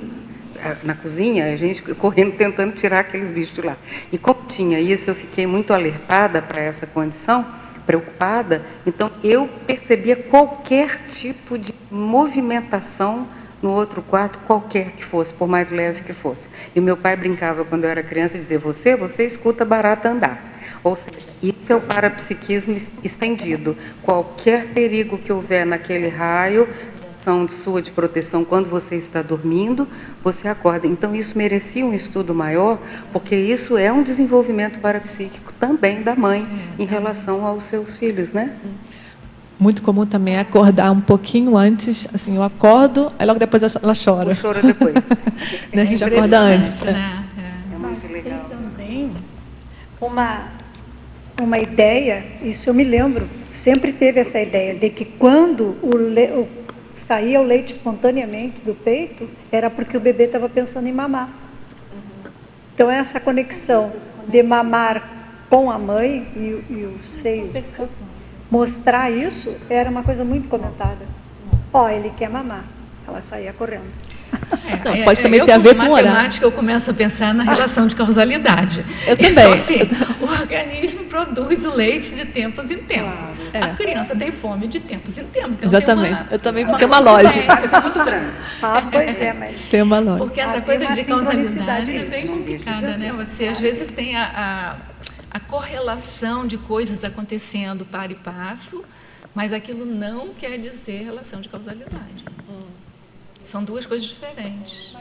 S3: Na cozinha, a gente correndo, tentando tirar aqueles bichos de lá. E como tinha isso, eu fiquei muito alertada para essa condição, preocupada, então eu percebia qualquer tipo de movimentação no outro quarto, qualquer que fosse, por mais leve que fosse. E o meu pai brincava quando eu era criança, dizia, você escuta barata andar. Ou seja, isso é o parapsiquismo estendido. Qualquer perigo que houver naquele raio, ação sua de proteção quando você está dormindo, você acorda. Então isso merecia um estudo maior, porque isso é um desenvolvimento parapsíquico também da mãe em relação aos seus filhos, né?
S1: Muito comum também é acordar um pouquinho antes, assim, eu acordo, aí logo depois ela chora.
S3: Ou chora depois.
S1: Né, a gente acorda antes.
S2: Né?
S3: É muito legal.
S7: Também uma ideia, isso eu me lembro, sempre teve essa ideia de que quando saía o leite espontaneamente do peito, era porque o bebê estava pensando em mamar. Então essa conexão de mamar com a mãe e o seio, mostrar isso, era uma coisa muito comentada. Ele quer mamar. Ela saía correndo.
S1: Não, pode também ter a ver com o horário.
S2: matemática, eu começo a pensar na relação de causalidade.
S1: Eu também.
S2: Então, assim, o organismo produz o leite de tempos em tempos.
S1: Claro.
S2: A criança tem fome de tempos em tempos. Então
S1: Exatamente. Eu também, porque é uma lógica.
S7: Pois é, mas...
S1: Tem uma lógica.
S2: Porque essa coisa de causalidade é bem complicada, né? Você, às vezes, tem a correlação de coisas acontecendo para e passo, mas aquilo não quer dizer relação de causalidade. São duas coisas diferentes.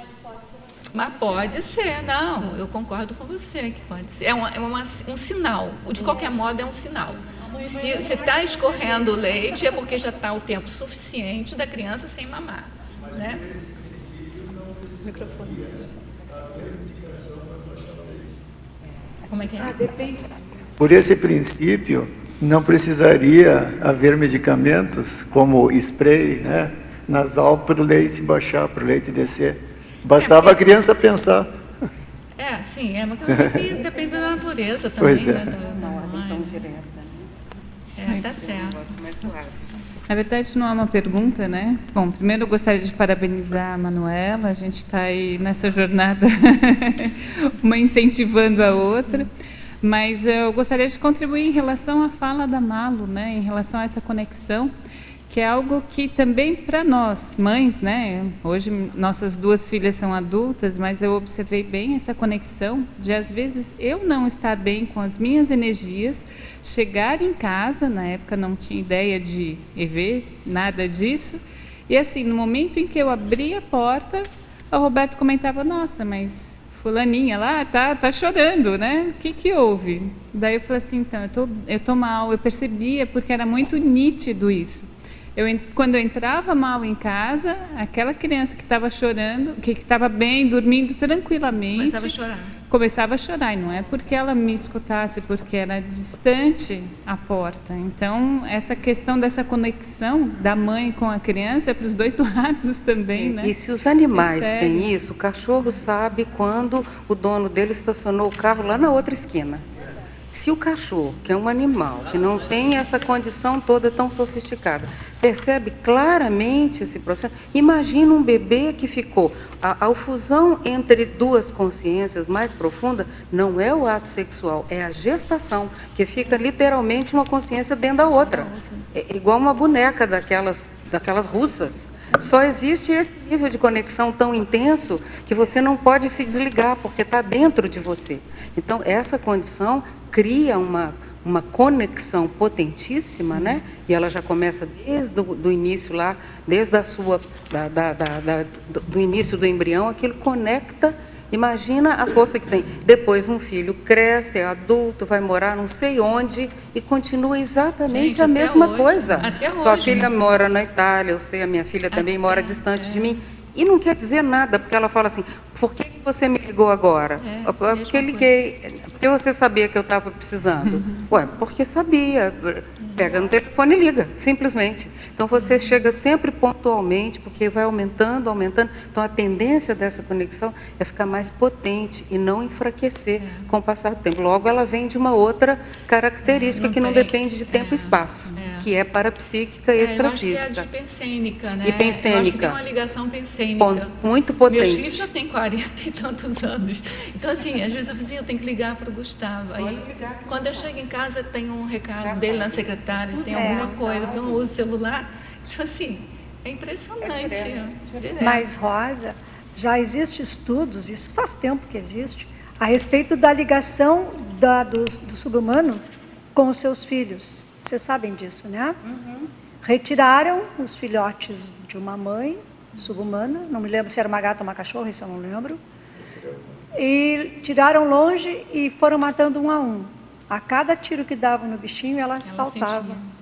S2: Mas pode ser, não, eu concordo com você que pode ser. É um sinal, de qualquer modo é um sinal. Se está escorrendo o leite, é porque já está o tempo suficiente da criança sem mamar. Né? Como é que é?
S7: Depende.
S6: Por esse princípio, não precisaria haver medicamentos como spray, né, nasal para o leite baixar, para o leite descer. Bastava a criança pensar.
S2: Sim, mas depende da natureza também.
S6: Pois é.
S2: Né,
S3: Não é tão direta.
S2: tá certo.
S4: Na verdade, não é uma pergunta, né? Bom, primeiro eu gostaria de parabenizar a Manuela, a gente está aí nessa jornada, uma incentivando a outra, mas eu gostaria de contribuir em relação à fala da Malu, né? Em relação a essa conexão, que é algo que também para nós, mães, né? Hoje nossas duas filhas são adultas, mas eu observei bem essa conexão de às vezes eu não estar bem com as minhas energias, chegar em casa, na época não tinha ideia de EV, nada disso, e assim, no momento em que eu abri a porta, o Roberto comentava, nossa, mas fulaninha lá tá chorando, né? O que houve? Daí eu falei assim, então, eu tô mal, eu percebia, porque era muito nítido isso. Quando eu entrava mal em casa, aquela criança que estava chorando, que estava bem, dormindo tranquilamente, começava a chorar. E não é porque ela me escutasse, porque era distante a porta. Então, essa questão dessa conexão da mãe com a criança é para os dois lados também, né?
S3: E se os animais têm isso, o cachorro sabe quando o dono dele estacionou o carro lá na outra esquina. Se o cachorro, que é um animal, que não tem essa condição toda tão sofisticada, percebe claramente esse processo, imagina um bebê que ficou... A fusão entre duas consciências mais profunda não é o ato sexual, é a gestação, que fica literalmente uma consciência dentro da outra. É igual uma boneca daquelas russas. Só existe esse nível de conexão tão intenso que você não pode se desligar, porque está dentro de você. Então, essa condição cria uma conexão potentíssima, né? E ela já começa desde o início lá, desde a sua, do início do embrião, aquilo conecta, imagina a força que tem. Depois um filho cresce, é adulto, vai morar não sei onde e continua exatamente a mesma coisa. Sua filha mora na Itália, eu sei, a minha filha também mora distante de mim. E não quer dizer nada, porque ela fala assim, por que você me ligou agora? Porque eu liguei, porque você sabia que eu estava precisando. Ué, porque sabia. Pega no telefone e liga, simplesmente. Então, você chega sempre pontualmente, porque vai aumentando, aumentando. Então, a tendência dessa conexão é ficar mais potente e não enfraquecer com o passar do tempo. Logo, ela vem de uma outra característica que não depende de tempo e espaço, que é parapsíquica e extrafísica.
S2: Eu acho que é a de pensênica, né?
S3: E pensênica.
S2: Eu acho que tem uma ligação pensênica.
S3: Muito potente.
S2: Meus filhos já têm 40 e tantos anos. Então, assim, às vezes eu falo assim, eu tenho que ligar para o Gustavo. Aí, quando eu chego em casa, tem um recado dele na secretária, tem alguma coisa, porque eu não uso celular. Então, assim, é impressionante.
S7: Mas, Rosa, já existem estudos, isso faz tempo que existe, a respeito da ligação do subhumano com os seus filhos. Vocês sabem disso, né? Retiraram os filhotes de uma mãe subhumana, não me lembro se era uma gata ou uma cachorra, isso eu não lembro, e tiraram longe e foram matando um a um. A cada tiro que davam no bichinho, ela saltava.
S2: Sentia.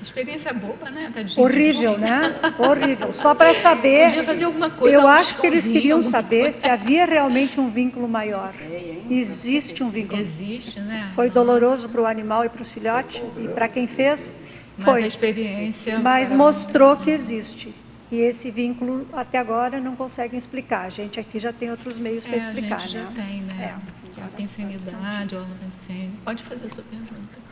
S2: Experiência boba, né? Tadinha.
S7: Horrível, né? Horrível. Só para saber,
S2: podia fazer alguma coisa,
S7: eu
S2: um
S7: acho que eles
S2: piscãozinho,
S7: queriam
S2: alguma
S7: saber
S2: coisa.
S7: se havia realmente um vínculo maior. Existe um vínculo.
S2: Existe, né?
S7: Foi doloroso para o animal e para os filhotes, e para quem fez,
S2: Mas
S7: foi.
S2: a experiência...
S7: Mas mostrou que existe. E esse vínculo, até agora, não conseguem explicar. A gente aqui já tem outros meios para explicar,
S2: a gente já tem, né? A pensenidade, a orla pensene. Pode fazer a sua pergunta.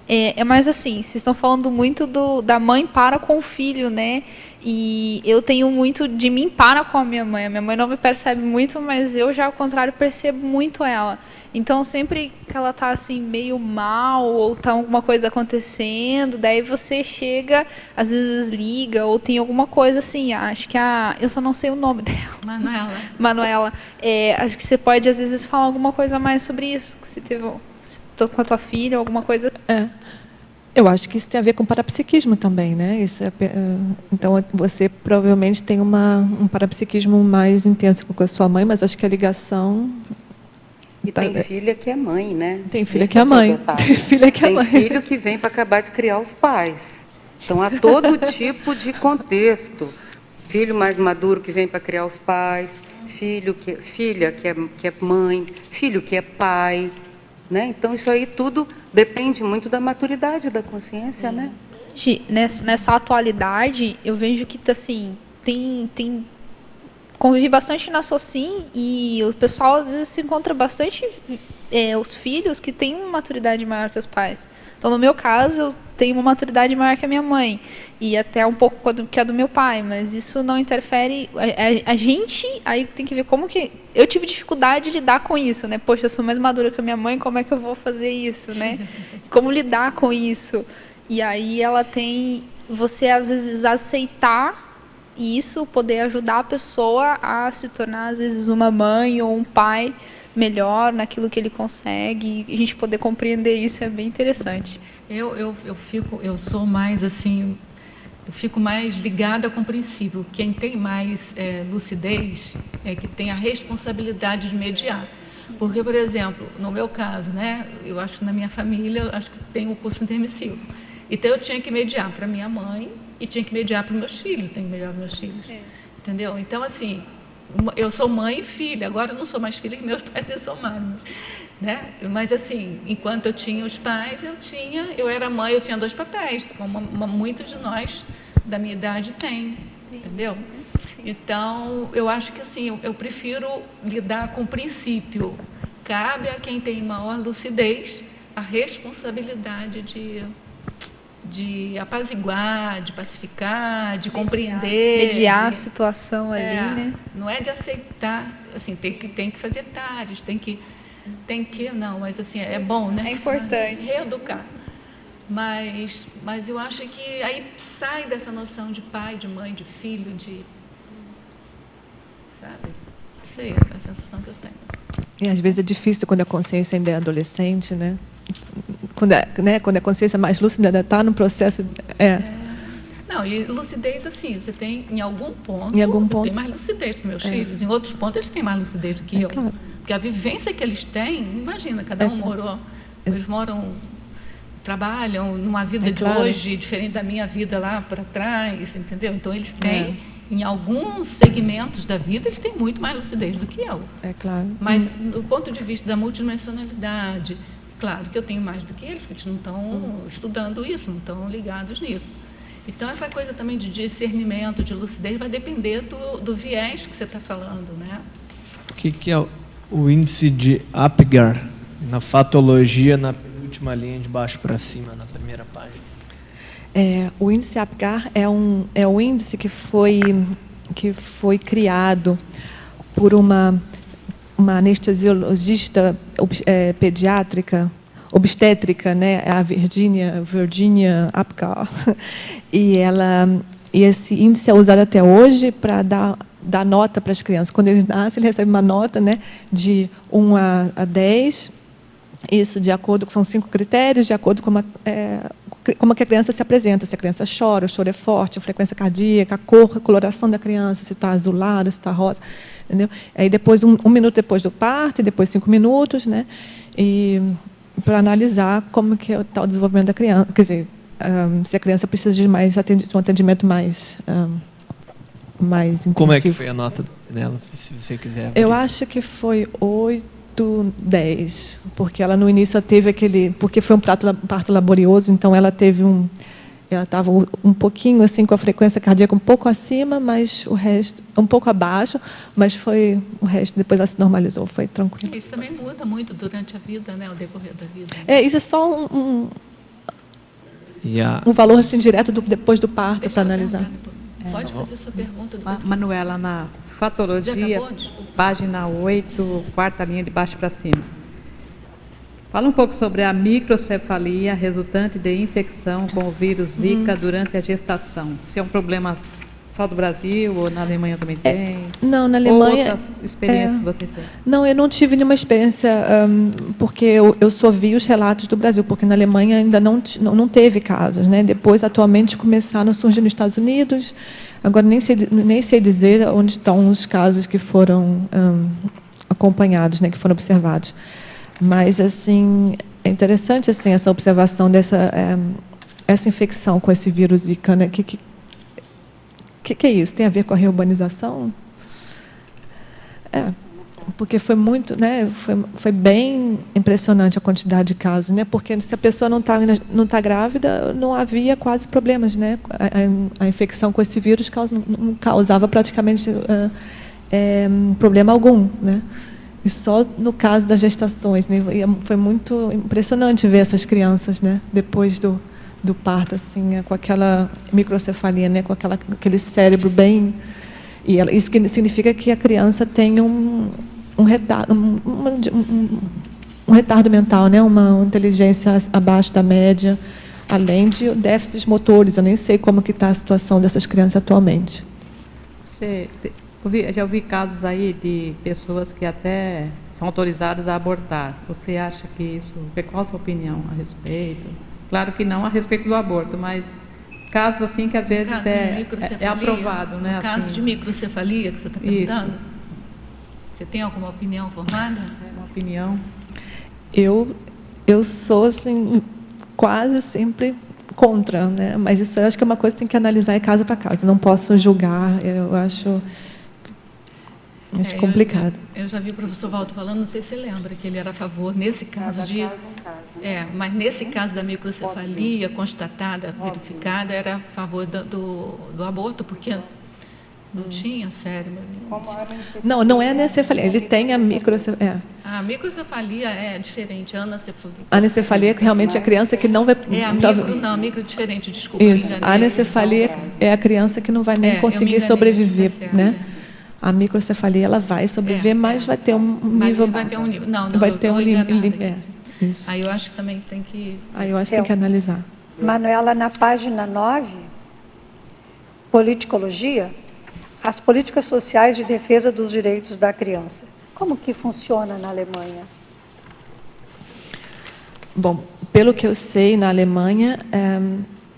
S8: É mais assim, vocês estão falando muito da mãe para com o filho, né? E eu tenho muito de mim para com a minha mãe. A minha mãe não me percebe muito, mas eu já, ao contrário, percebo muito ela. Então, sempre que ela tá assim, meio mal, ou tá alguma coisa acontecendo, daí você chega, às vezes liga, ou tem alguma coisa assim, acho que eu só não sei o nome dela. Manuela. Acho que você pode, às vezes, falar alguma coisa mais sobre isso, que você teve com a tua filha, alguma coisa...
S1: Eu acho que isso tem a ver com parapsiquismo também, né? Então, você provavelmente tem um parapsiquismo mais intenso com a sua mãe, mas acho que a ligação...
S3: E tem filha que é mãe, né?
S1: Tem filha que é mãe. Tem filha que é mãe.
S3: Tem filho que vem para acabar de criar os pais. Então, há todo tipo de contexto. Filho mais maduro que vem para criar os pais, filha que é mãe, filho que é pai, né? Então, isso aí tudo depende muito da maturidade da consciência, né?
S8: Nessa atualidade, eu vejo que, assim, convivi bastante na Socim e o pessoal às vezes se encontra bastante os filhos que têm uma maturidade maior que os pais. Então, no meu caso, eu tenho uma maturidade maior que a minha mãe e até um pouco que a do meu pai, mas isso não interfere. A gente aí tem que ver como que eu tive dificuldade de lidar com isso, né? Poxa, eu sou mais madura que a minha mãe, como é que eu vou fazer isso, né? Como lidar com isso? E aí ela tem você às vezes aceitar isso, poder ajudar a pessoa a se tornar, às vezes, uma mãe ou um pai melhor naquilo que ele consegue, e a gente poder compreender isso é bem interessante.
S2: Eu sou mais, assim, eu fico mais ligada com o princípio. Quem tem mais lucidez é que tem a responsabilidade de mediar. Porque, por exemplo, no meu caso, né, eu acho que na minha família, acho que tem o curso intermissivo. Então, eu tinha que mediar para minha mãe, e tinha que mediar para os meus filhos, tenho que mediar para os meus filhos. Entendeu? Então, assim, eu sou mãe e filha, agora eu não sou mais filha que meus pais dessomaram. Né? Mas, assim, enquanto eu tinha os pais, eu era mãe, eu tinha 2 papéis, como muitos de nós da minha idade têm, entendeu? Então, eu acho que, assim, eu prefiro lidar com o princípio. Cabe a quem tem maior lucidez a responsabilidade de apaziguar, de pacificar, de compreender.
S8: Mediar a situação ali, né?
S2: Não é de aceitar, assim, tem que fazer tardes, não, mas assim, é bom, né?
S8: É importante.
S2: Reeducar. Mas eu acho que aí sai dessa noção de pai, de mãe, de filho, sabe? Sei, é a sensação que eu tenho.
S1: E às vezes é difícil quando a consciência ainda é adolescente, né? Quando a consciência mais lúcida ainda está no processo...
S2: Não, e lucidez, assim, você tem em algum ponto...
S1: Eu tenho
S2: mais lucidez que meus filhos. Em outros pontos, eles têm mais lucidez do que eu.
S1: Claro.
S2: Porque a vivência que eles têm, imagina, cada um morou... Eles trabalham numa vida de hoje, diferente da minha vida lá para trás, entendeu? Então, eles têm em alguns segmentos da vida, eles têm muito mais lucidez do que eu.
S1: É claro.
S2: Mas, do ponto de vista da multidimensionalidade, claro que eu tenho mais do que eles, porque eles não estão estudando isso, não estão ligados nisso. Então, essa coisa também de discernimento, de lucidez, vai depender do viés que você está falando, né?
S5: O que é o índice de Apgar na fatologia, na penúltima linha de baixo para cima, na primeira página?
S1: O índice Apgar é um índice que foi criado por uma anestesiologista pediátrica, obstétrica, né, a Virginia Apgar, e esse índice é usado até hoje para dar nota para as crianças. Quando eles nascem, eles recebem uma nota, né, de 1 a 10, isso de acordo com, são 5 critérios, de acordo com como a criança se apresenta, se a criança chora, o choro é forte, a frequência cardíaca, a cor, a coloração da criança, se está azulada, se está rosa, entendeu? Aí depois, um minuto depois do parto, e depois 5 minutos, né? E para analisar como que está o desenvolvimento da criança, quer dizer, se a criança precisa de um atendimento mais intensivo.
S5: Como é que foi a nota dela, se você quiser abrir?
S1: Eu acho que foi 8, 10, porque ela no início teve porque foi um parto laborioso, então ela estava um pouquinho assim com a frequência cardíaca um pouco acima, mas o resto um pouco abaixo, mas o resto depois ela se normalizou, foi tranquilo.
S2: Isso também muda muito durante a vida, né, o decorrer da vida.
S1: Isso é só um valor assim direto depois do parto para analisar.
S2: Pode fazer sua pergunta.
S4: Manuela, na fatologia, página 8, quarta linha de baixo para cima. Fala um pouco sobre a microcefalia resultante de infecção com o vírus Zika durante a gestação. Se é um problema só do Brasil ou na Alemanha também tem?
S1: Não, na Alemanha...
S4: Ou outra experiência que você tem?
S1: Não, eu não tive nenhuma experiência, porque eu só vi os relatos do Brasil, porque na Alemanha ainda não teve casos, né? Depois, atualmente, começaram a surgir nos Estados Unidos. Agora, nem sei dizer onde estão os casos que foram acompanhados, né, que foram observados. Mas, assim, é interessante assim, essa observação essa infecção com esse vírus Zika, né? Que é isso? Tem a ver com a reurbanização? Porque foi muito, né? Foi bem impressionante a quantidade de casos, né? Porque se a pessoa não está grávida, não havia quase problemas, né? A infecção com esse vírus não causava praticamente problema algum, né? E só no caso das gestações, né? Foi muito impressionante ver essas crianças, né? Depois do parto, assim, com aquela microcefalia, né? Com aquele cérebro bem... E isso que significa que a criança tem um retardo mental, né? Uma inteligência abaixo da média, além de déficits motores. Eu nem sei como que está a situação dessas crianças atualmente.
S4: Já ouvi casos aí de pessoas que até são autorizadas a abortar. Você acha que isso... Qual a sua opinião a respeito? Claro que não a respeito do aborto, mas casos assim que às vezes é aprovado, né?
S2: No caso de microcefalia que você está perguntando?
S4: Isso.
S2: Você tem alguma opinião formada?
S4: Uma opinião?
S1: Eu sou, assim, quase sempre contra, né? Mas isso eu acho que é uma coisa que tem que analisar caso para caso. Eu não posso julgar, eu acho complicado.
S2: Eu já vi o professor Waldo falando, não sei se você lembra, que ele era a favor, nesse caso mas nesse caso da microcefalia constatada, verificada, era a favor do aborto, porque não tinha cérebro.
S1: Não é anencefalia, ele tem a microcefalia.
S2: A microcefalia é diferente, a anencefalia.
S1: A anencefalia é realmente a criança que não vai...
S2: a micro diferente, desculpa.
S1: Isso, a anencefalia é a criança que não vai nem conseguir sobreviver, né? A microcefalia, ela vai sobreviver, mas vai ter um nível...
S2: Vai ter um nível. Não,
S1: vai ter um nível.
S2: Aí eu acho que também tem que...
S1: Aí eu acho que tem que analisar.
S7: Manuela, na página 9, politicologia, as políticas sociais de defesa dos direitos da criança. Como que funciona na Alemanha?
S1: Bom, pelo que eu sei, na Alemanha,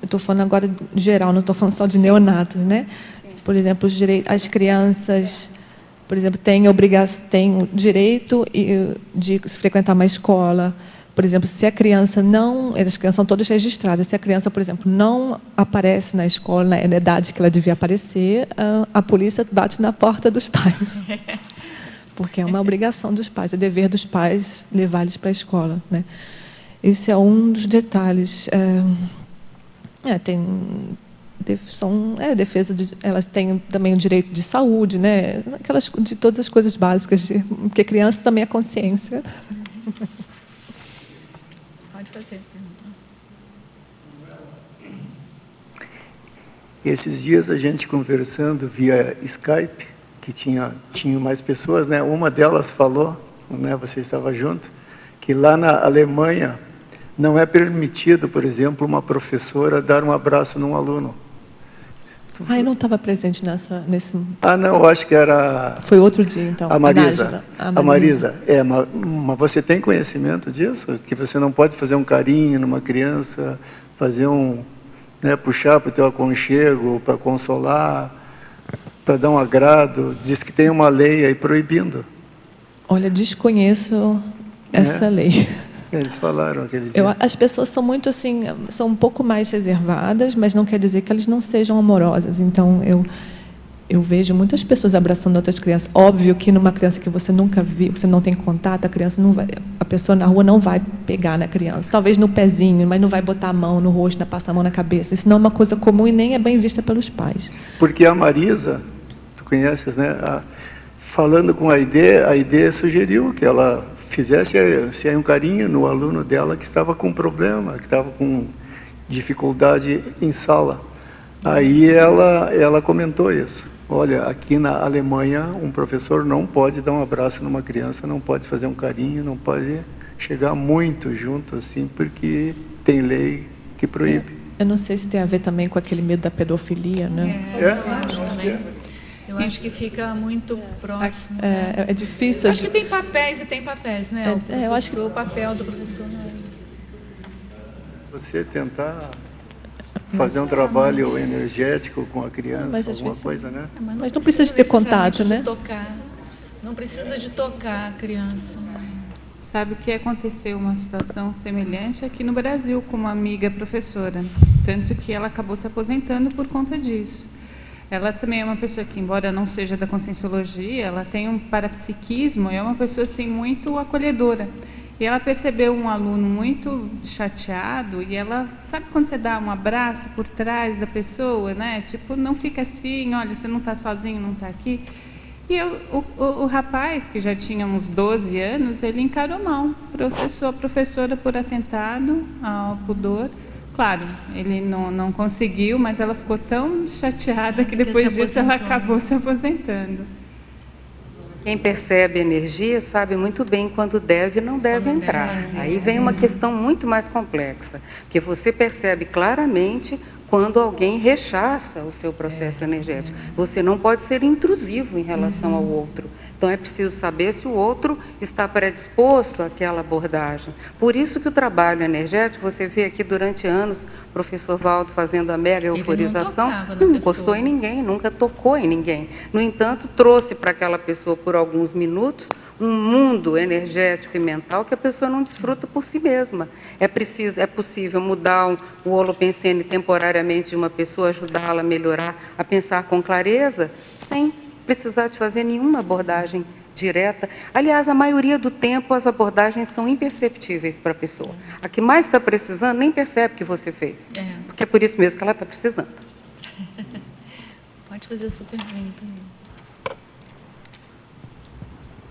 S1: eu estou falando agora de geral, não estou falando só de neonatos, né? Sim. Por exemplo, as crianças, por exemplo, têm o direito de frequentar uma escola, por exemplo, se a criança não... As crianças são todas registradas. Se a criança, por exemplo, não aparece na escola na idade que ela devia aparecer, a polícia bate na porta dos pais. Porque é uma obrigação dos pais, é dever dos pais levar eles para a escola, né? Esse é um dos detalhes. Defesa elas têm também o direito de saúde, né? De todas as coisas básicas, porque criança também é consciência.
S2: Pode fazer.
S6: Esses dias a gente conversando via Skype, que tinha mais pessoas, né? Uma delas falou, né? Você estava junto, que lá na Alemanha não é permitido, por exemplo, uma professora dar um abraço num aluno.
S1: Eu não estava presente nesse...
S6: Não, eu acho que era...
S1: Foi outro dia, então.
S6: A Marisa. A Marisa. Mas você tem conhecimento disso? Que você não pode fazer um carinho numa criança, fazer puxar para o teu aconchego, para consolar, para dar um agrado. Diz que tem uma lei aí proibindo.
S1: Olha, desconheço essa lei.
S6: Eles falaram aquele dia.
S1: As pessoas são muito assim, são um pouco mais reservadas, mas não quer dizer que elas não sejam amorosas. Então, eu vejo muitas pessoas abraçando outras crianças. Óbvio que numa criança que você nunca viu, você não tem contato, a pessoa na rua não vai pegar na criança. Talvez no pezinho, mas não vai botar a mão no rosto, passar a mão na cabeça. Isso não é uma coisa comum e nem é bem vista pelos pais.
S6: Porque a Marisa, tu conheces, né? Falando com a Aide sugeriu que ela fizesse um carinho no aluno dela que estava com problema, que estava com dificuldade em sala. Aí ela comentou isso. Olha, aqui na Alemanha, um professor não pode dar um abraço numa criança, não pode fazer um carinho, não pode chegar muito junto, assim, porque tem lei que proíbe.
S1: Eu não sei se tem a ver também com aquele medo da pedofilia, né?
S2: Eu acho também. Eu acho que fica muito próximo.
S1: É difícil.
S2: Acho que tem papéis e tem papéis, né?
S1: Eu acho que
S2: o papel do professor não é...
S6: Você tentar fazer um trabalho energético com a criança, alguma coisa, né?
S1: Mas não precisa de ter contato, né?
S2: Não precisa de tocar a criança.
S4: Sabe que aconteceu uma situação semelhante aqui no Brasil com uma amiga professora, tanto que ela acabou se aposentando por conta disso. Ela também é uma pessoa que, embora não seja da conscienciologia, ela tem um parapsiquismo, é uma pessoa assim muito acolhedora. E ela percebeu um aluno muito chateado e ela, sabe quando você dá um abraço por trás da pessoa, né? Tipo, não fica assim, olha, você não está sozinho, não está aqui. E o rapaz, que já tinha uns 12 anos, ele encarou mal, processou a professora por atentado ao pudor. Claro, ele não conseguiu, mas ela ficou tão chateada que depois disso ela acabou se aposentando.
S3: Quem percebe energia sabe muito bem quando deve e não deve entrar. Aí vem uma questão muito mais complexa, porque você percebe claramente quando alguém rechaça o seu processo energético. Você não pode ser intrusivo em relação ao outro. Então, é preciso saber se o outro está predisposto àquela abordagem. Por isso que o trabalho energético, você vê aqui durante anos, o professor Valdo fazendo a mega euforização, não encostou em ninguém, nunca tocou em ninguém. No entanto, trouxe para aquela pessoa, por alguns minutos, um mundo energético e mental que a pessoa não desfruta por si mesma. É possível mudar o holopensene temporariamente de uma pessoa, ajudá-la a melhorar, a pensar com clareza, sem precisar de fazer nenhuma abordagem direta. Aliás, a maioria do tempo as abordagens são imperceptíveis para a pessoa. A que mais está precisando nem percebe que você fez. Porque é por isso mesmo que ela está precisando.
S2: Pode fazer a sua pergunta.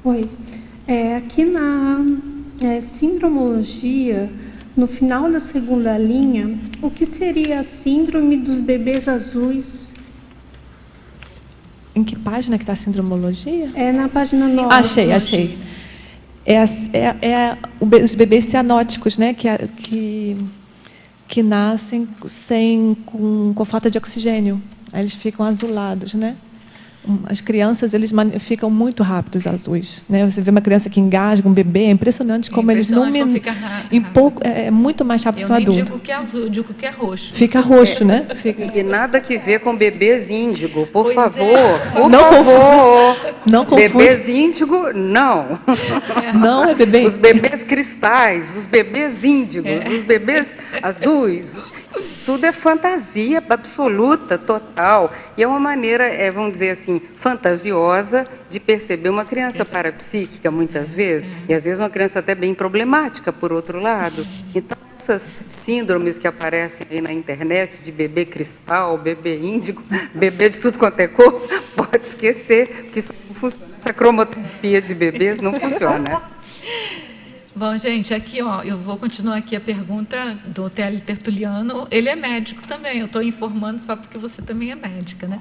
S9: Oi. Aqui na sindromologia, no final da segunda linha, o que seria a síndrome dos bebês azuis?
S1: Em que página que está a sindromologia?
S9: É na página 9.
S1: Achei. Os bebês cianóticos, né? Que nascem com falta de oxigênio. Aí eles ficam azulados, né? As crianças, eles ficam muito rápidos azuis, né? Você vê uma criança que engasga, um bebê, é impressionante como eles não em pouco é muito mais rápido que um adulto.
S2: Eu digo que é azul, digo que é roxo.
S1: Fica roxo, né?
S3: E nada que ver com bebês índigo, por favor.
S1: Não Não confunde.
S3: Bebês índigo, não.
S1: Não é bebê.
S3: Os bebês cristais, os bebês índigos, os bebês azuis, tudo é fantasia absoluta, total. E é uma maneira, vamos dizer assim, fantasiosa de perceber uma criança parapsíquica, muitas vezes, e às vezes uma criança até bem problemática, por outro lado. Então, essas síndromes que aparecem aí na internet, de bebê cristal, bebê índigo, bebê de tudo quanto é cor, pode esquecer, porque isso não funciona. Essa cromoterapia de bebês não funciona.
S2: Bom, gente, aqui, ó, eu vou continuar aqui a pergunta do Télio Tertuliano. Ele é médico também, eu estou informando só porque você também é médica, né?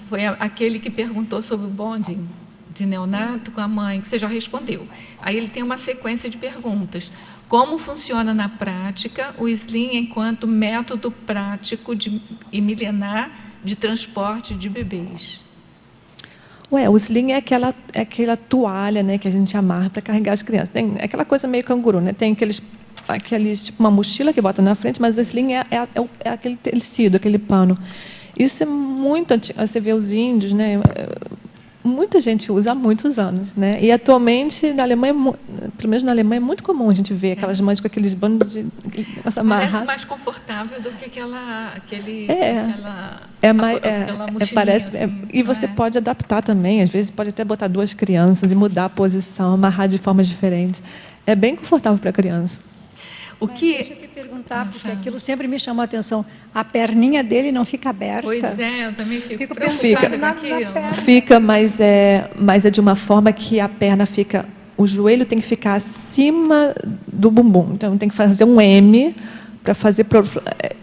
S2: Foi aquele que perguntou sobre o bonding de neonato com a mãe, que você já respondeu. Aí ele tem uma sequência de perguntas. Como funciona na prática o SLIM enquanto método prático e milenar de transporte de bebês?
S1: O sling é aquela toalha, né, que a gente amarra para carregar as crianças. Tem aquela coisa meio canguru, né? Tem aqueles tipo uma mochila que bota na frente, mas o sling é aquele tecido, aquele pano. Isso é muito antigo. Você vê os índios, né? Muita gente usa há muitos anos, né? E atualmente na Alemanha, pelo menos na Alemanha, é muito comum a gente ver aquelas mães com aqueles bandos de
S2: parece mais confortável do que aquela mochilinha.
S1: Parece,
S2: assim,
S1: e você pode adaptar também, às vezes pode até botar 2 crianças e mudar a posição, amarrar de formas diferentes. É bem confortável para a criança.
S7: Deixa eu te perguntar, porque aquilo sempre me chamou a atenção. A perninha dele não fica aberta?
S2: Pois é, eu também fico
S1: preocupada
S2: com aquilo.
S1: Fica, mas é de uma forma que a perna fica... O joelho tem que ficar acima do bumbum. Então, tem que fazer um M para fazer...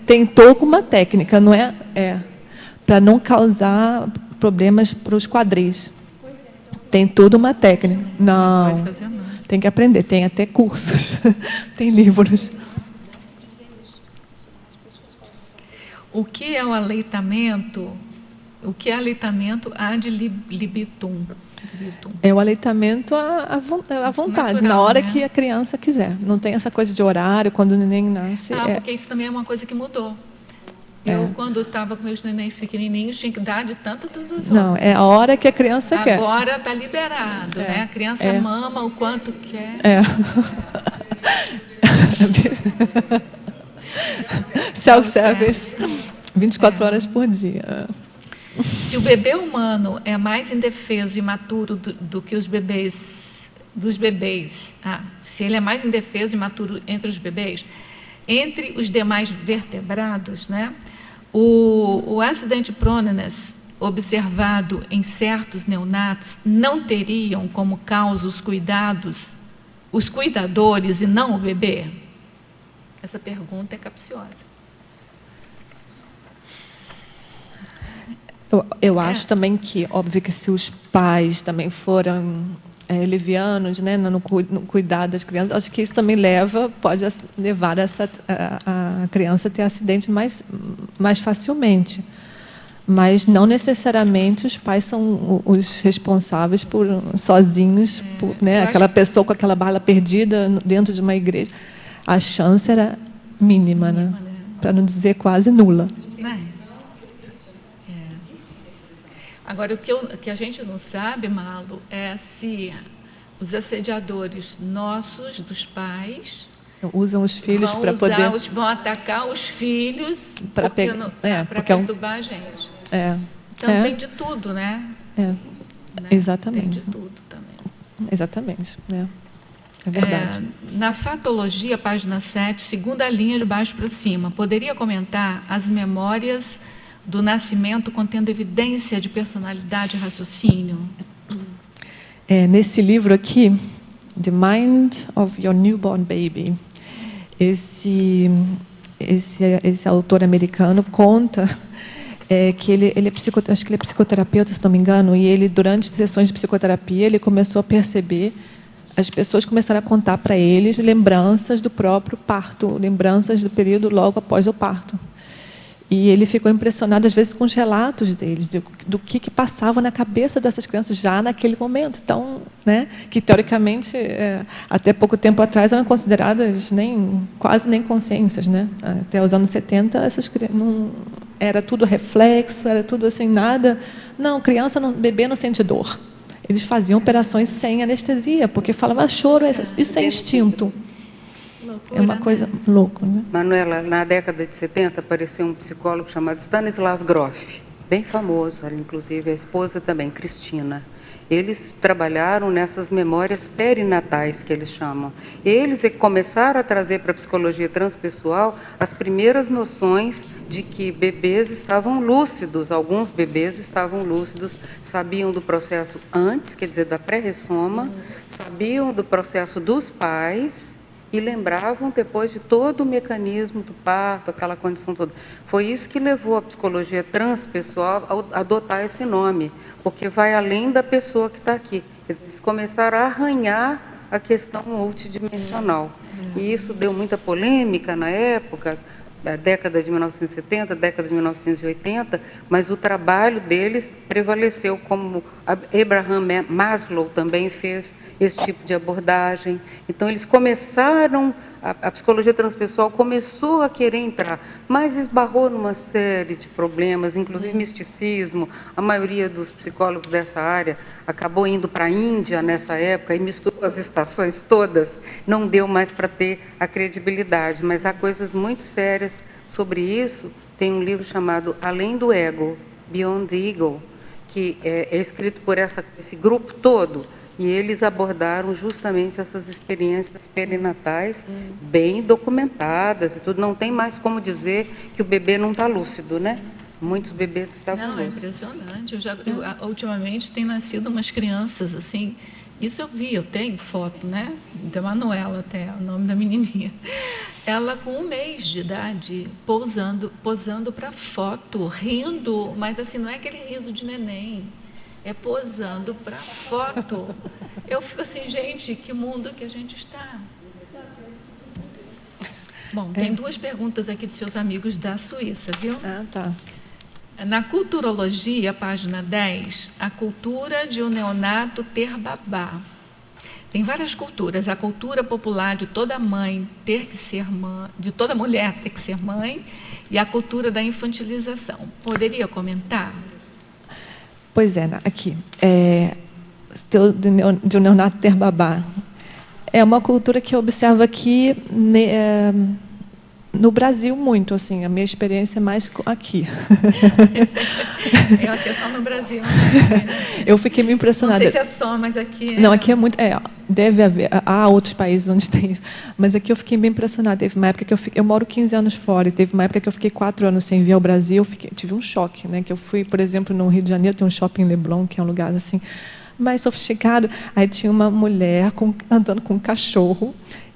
S1: Tem toda uma técnica, não é? Para não causar problemas para os quadris. Tem toda uma técnica. Não.
S2: Não pode fazer, não.
S1: Tem que aprender, tem até cursos, tem livros.
S2: O que é o aleitamento? O que é aleitamento ad libitum?
S1: É o aleitamento à vontade, natural, na hora que a criança quiser. Não tem essa coisa de horário, quando o neném nasce.
S2: Porque isso também é uma coisa que mudou. Eu, quando estava com meus nenéns pequenininhos, tinha que dar de tantas horas.
S1: Não, é a hora que a criança quer.
S2: Agora está liberado, né? A criança mama o quanto quer. Self-service, 24 horas por dia. Se o bebê humano é mais indefeso e imaturo do que os bebês, se ele é mais indefeso e imaturo entre os bebês, entre os demais vertebrados, né? O acidente proneness observado em certos neonatos não teriam como causa os cuidadores e não o bebê? Essa pergunta é capciosa.
S1: Eu acho também que, óbvio que se os pais também foram levianos, né, no cuidado das crianças, acho que isso também pode levar a criança a ter acidente mais facilmente. Mas não necessariamente os pais são os responsáveis por sozinhos, né, aquela pessoa com aquela bala perdida dentro de uma igreja. A chance era mínima, né? Para não dizer quase nula.
S2: Agora, o que a gente não sabe, Malu, é se os assediadores nossos, dos pais,
S1: usam os filhos para poder...
S2: Vão atacar os filhos para perturbar a gente. Então, tem de tudo, né?
S1: Exatamente.
S2: Tem de tudo também.
S1: Exatamente, né? É verdade.
S2: Na Fatologia, página 7, segunda linha de baixo para cima, poderia comentar as memórias do nascimento contendo evidência de personalidade e raciocínio?
S1: Nesse livro aqui, The Mind of Your Newborn Baby, esse autor americano conta que ele é acho que ele é psicoterapeuta, se não me engano, e ele, durante sessões de psicoterapia, ele começou a perceber, as pessoas começaram a contar para eles lembranças do próprio parto, lembranças do período logo após o parto. E ele ficou impressionado, às vezes, com os relatos deles, do que passava na cabeça dessas crianças já naquele momento. Então, né, que, teoricamente, até pouco tempo atrás, eram consideradas quase nem consciências. Né? Até os anos 70, essas crianças, era tudo reflexo, era tudo assim, nada... Não, bebê não sente dor. eles faziam operações sem anestesia, porque falavam, choro, isso é instinto.
S2: Loucura,
S1: É uma coisa louca, né?
S3: Manuela, na década de 70, apareceu um psicólogo chamado Stanislav Grof, bem famoso, inclusive a esposa também, Cristina. Eles trabalharam nessas memórias perinatais, que eles chamam. Eles começaram a trazer para a psicologia transpessoal as primeiras noções de que bebês estavam lúcidos, alguns bebês estavam lúcidos, sabiam do processo antes, quer dizer, da pré-ressoma, sabiam do processo dos pais e lembravam depois de todo o mecanismo do parto, aquela condição toda. Foi isso que levou a psicologia transpessoal a adotar esse nome, porque vai além da pessoa que está aqui. Eles começaram a arranhar a questão multidimensional. E isso deu muita polêmica na época, década de 1970, década de 1980, mas o trabalho deles prevaleceu, como Abraham Maslow também fez esse tipo de abordagem. Então, eles começaram, a psicologia transpessoal começou a querer entrar, mas esbarrou numa série de problemas, inclusive misticismo. A maioria dos psicólogos dessa área acabou indo para a Índia nessa época e misturou as estações todas, não deu mais para ter a credibilidade, mas há coisas muito sérias sobre isso. Tem um livro chamado Além do Ego, Beyond the Ego, que é escrito por esse grupo todo, e eles abordaram justamente essas experiências perinatais bem documentadas e tudo. Não tem mais como dizer que o bebê não está lúcido, né? Muitos bebês estavam lúcidos.
S2: É impressionante. Ultimamente tem nascido umas crianças assim. Isso eu vi, eu tenho foto, né? Da Manuela até, o nome da menininha. Ela com 1 mês de idade, posando para foto, rindo, mas assim, não é aquele riso de neném, é posando para foto. Eu fico assim, gente, que mundo que a gente está. Bom, tem 2 perguntas aqui de seus amigos da Suíça, viu?
S1: Ah, tá.
S2: Na culturologia, página 10, a cultura de um neonato ter babá. Tem várias culturas. A cultura popular de toda mãe ter que ser mãe, de toda mulher ter que ser mãe, e a cultura da infantilização. Poderia comentar?
S1: Pois é, aqui. De um neonato ter babá. É uma cultura que eu observo aqui no Brasil muito, assim, a minha experiência é mais aqui.
S2: Eu acho que é só no Brasil. Né?
S1: Eu fiquei me impressionada.
S2: Não sei se é só, mas aqui...
S1: Não, aqui é muito... deve haver, há outros países onde tem isso, mas aqui eu fiquei bem impressionada. Teve uma época que eu moro 15 anos fora, e teve uma época que eu fiquei 4 anos sem vir ao Brasil, tive um choque, né? Que eu fui, por exemplo, no Rio de Janeiro, tem um shopping Leblon, que é um lugar assim, mais sofisticado. Aí tinha uma mulher andando com um cachorro,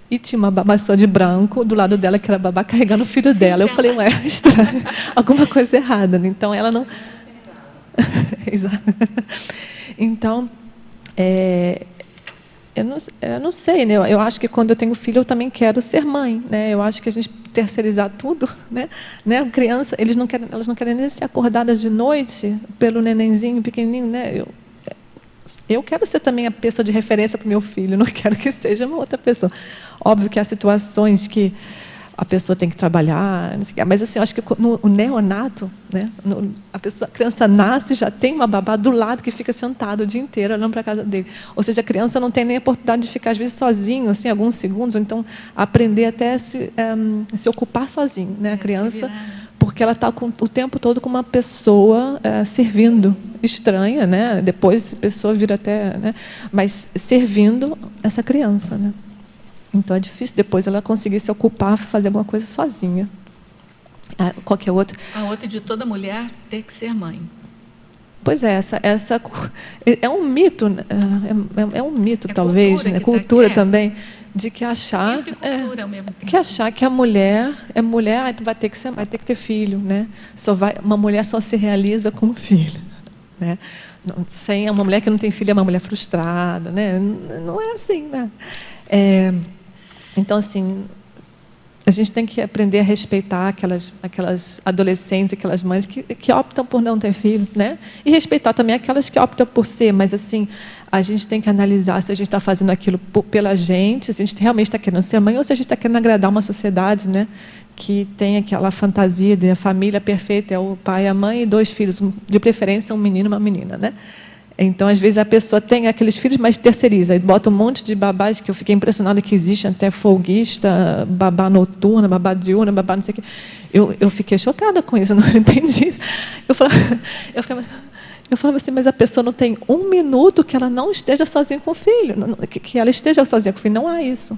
S1: e tinha uma babá só de branco do lado dela, que era a babá carregando o filho dela. Eu falei, ué, estranho, alguma coisa errada. Né? Então, ela não... Então, eu não sei, né? Eu acho que quando eu tenho filho, eu também quero ser mãe. Né? Eu acho que a gente terceirizar tudo, né? A criança, elas não querem nem ser acordadas de noite pelo nenenzinho pequenininho, né? Eu quero ser também a pessoa de referência para o meu filho, não quero que seja uma outra pessoa. Óbvio que há situações que a pessoa tem que trabalhar, não sei o quê, mas assim, eu acho que no neonato, né, a criança nasce, já tem uma babá do lado que fica sentado o dia inteiro olhando para a casa dele. Ou seja, a criança não tem nem a oportunidade de ficar, às vezes, sozinho, assim, alguns segundos, ou então aprender até se ocupar sozinho, né, a criança, porque ela está o tempo todo com uma pessoa servindo, estranha, né? Depois a pessoa vira até, né? Mas servindo essa criança, né? Então é difícil depois ela conseguir se ocupar, fazer alguma coisa sozinha. Qualquer outra.
S2: A outra de toda mulher ter que ser mãe.
S1: Pois é, essa é um mito, é um mito talvez,
S2: cultura,
S1: né? Cultura também, de que achar que a mulher é mulher, vai ter que ter filho, né? Uma mulher só se realiza com filho, né? Sem uma mulher que não tem filho é uma mulher frustrada, né? Não é assim, né? Então, assim, a gente tem que aprender a respeitar aquelas adolescentes, aquelas mães que optam por não ter filho, né? E respeitar também aquelas que optam por ser, mas assim, a gente tem que analisar se a gente está fazendo aquilo pela gente, se a gente realmente está querendo ser mãe, ou se a gente está querendo agradar uma sociedade, né? Que tem aquela fantasia de a família perfeita, é o pai e a mãe e 2 filhos, de preferência um menino e uma menina, né? Então, às vezes, a pessoa tem aqueles filhos, mas terceiriza. E bota um monte de babás, que eu fiquei impressionada que existe até folguista, babá noturna, babá diurna, babá não sei o quê. Eu fiquei chocada com isso, não entendi. Eu falava assim, mas a pessoa não tem um minuto que ela não esteja sozinha com o filho, que ela esteja sozinha com o filho. Não há isso.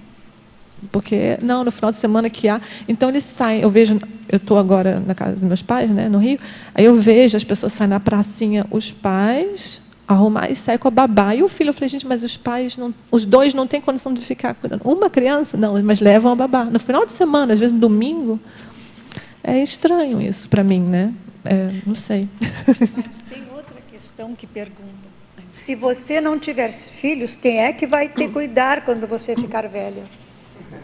S1: Porque, não, no final de semana que há... Então, eles saem, eu estou agora na casa dos meus pais, né, no Rio, aí eu vejo as pessoas saem na pracinha, os pais arrumar e saem com a babá. E o filho, eu falei, gente, mas os dois não têm condição de ficar cuidando. Uma criança, não, mas levam a babá. No final de semana, às vezes no domingo, é estranho isso para mim, né? Não sei.
S7: Mas tem outra questão que pergunta. Se você não tiver filhos, quem é que vai te cuidar quando você ficar velha?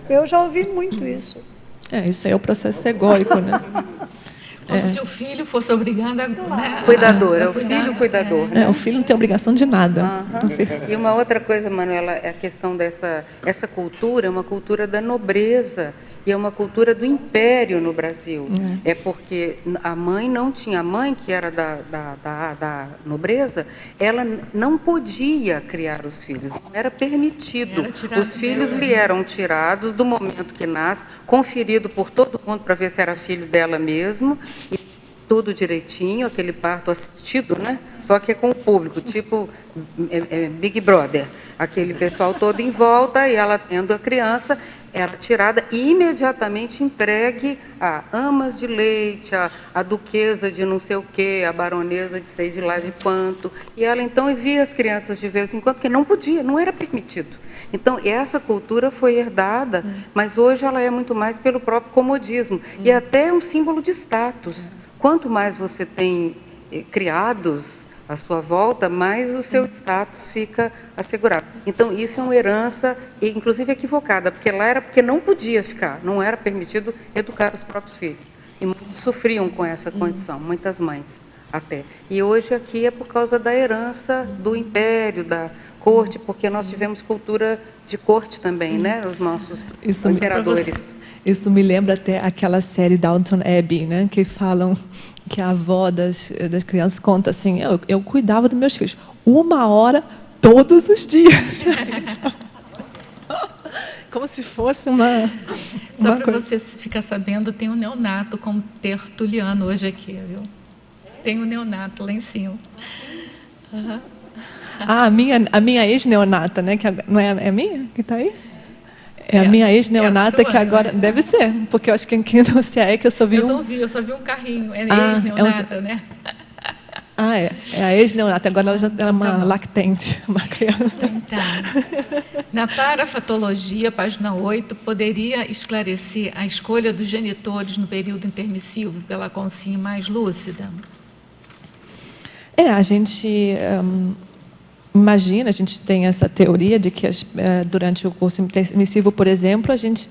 S7: Eu já ouvi muito isso.
S1: Isso aí é o processo egóico, né?
S2: Como se o filho fosse obrigado a... Né?
S3: Cuidador, é o filho cuidador. Né?
S1: O filho não tem obrigação de nada.
S3: E uma outra coisa, Manuela, é a questão essa cultura, é uma cultura da nobreza, e é uma cultura do império no Brasil. É porque a mãe não tinha, a mãe que era da nobreza, ela não podia criar os filhos, não era permitido. Os filhos lhe eram tirados do momento que nasce, conferido por todo mundo para ver se era filho dela mesmo, e tudo direitinho, aquele parto assistido, né? Só que é com o público, tipo Big Brother, aquele pessoal todo em volta, e ela tendo a criança, era tirada e imediatamente entregue a amas de leite, a duquesa de não sei o quê, a baronesa de sei de lá de quanto, e ela então via as crianças de vez em quando, porque não podia, não era permitido. Então, essa cultura foi herdada, mas hoje ela é muito mais pelo próprio comodismo, e até um símbolo de status. Quanto mais você tem criados à sua volta, mais o seu status fica assegurado. Então, isso é uma herança, inclusive equivocada, porque lá era porque não podia ficar, não era permitido educar os próprios filhos. E muitos sofriam com essa condição, muitas mães até. E hoje aqui é por causa da herança do império, da corte, porque nós tivemos cultura de corte também, né? Os nossos imperadores.
S1: Isso me lembra até aquela série Downton Abbey, né? Que falam que a avó das crianças conta assim, eu cuidava dos meus filhos 1 hora todos os dias. Como se fosse uma
S2: Só para você ficar sabendo, tem um neonato como tertuliano hoje aqui, viu? Tem um neonato lá em cima.
S1: A minha ex-neonata, né? Que não é minha que está aí? É a minha ex-neonata, que agora... Deve ser, porque eu acho que quem não se é que eu só vi
S2: eu só vi um carrinho. É ex-neonata, né?
S1: É a ex-neonata. Agora ela já é uma lactente, uma criança.
S2: Então, na parafatologia, página 8, poderia esclarecer a escolha dos genitores no período intermissivo pela consciência mais lúcida?
S1: A gente... Imagina, a gente tem essa teoria de que durante o curso intermissivo, por exemplo, a gente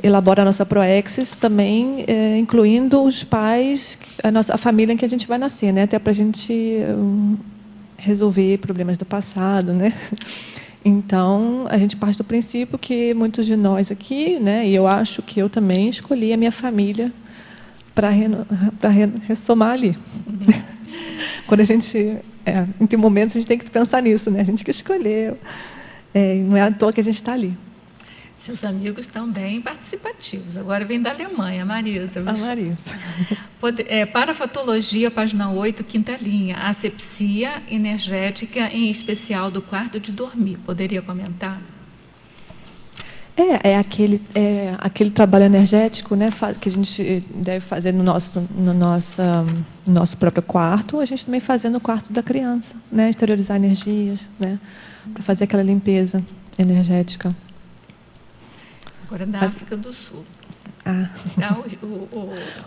S1: elabora a nossa proexis também, incluindo os pais, a família em que a gente vai nascer, né? Até para a gente resolver problemas do passado, né? Então, a gente parte do princípio que muitos de nós aqui, né? E eu acho que eu também escolhi a minha família para ressomar ali. Quando a gente... em momentos a gente tem que pensar nisso, né? A gente que escolheu. Não é à toa que a gente está ali.
S2: Seus amigos estão bem participativos. Agora vem da Alemanha, a Marisa.
S1: A Marisa.
S2: Parafatologia, página 8, quinta linha. Asepsia energética, em especial do quarto de dormir. Poderia comentar?
S1: Aquele trabalho energético, né, que a gente deve fazer no nosso próprio quarto, a gente também fazer no quarto da criança, né, exteriorizar energias, né, para fazer aquela limpeza energética.
S2: Agora da África do Sul.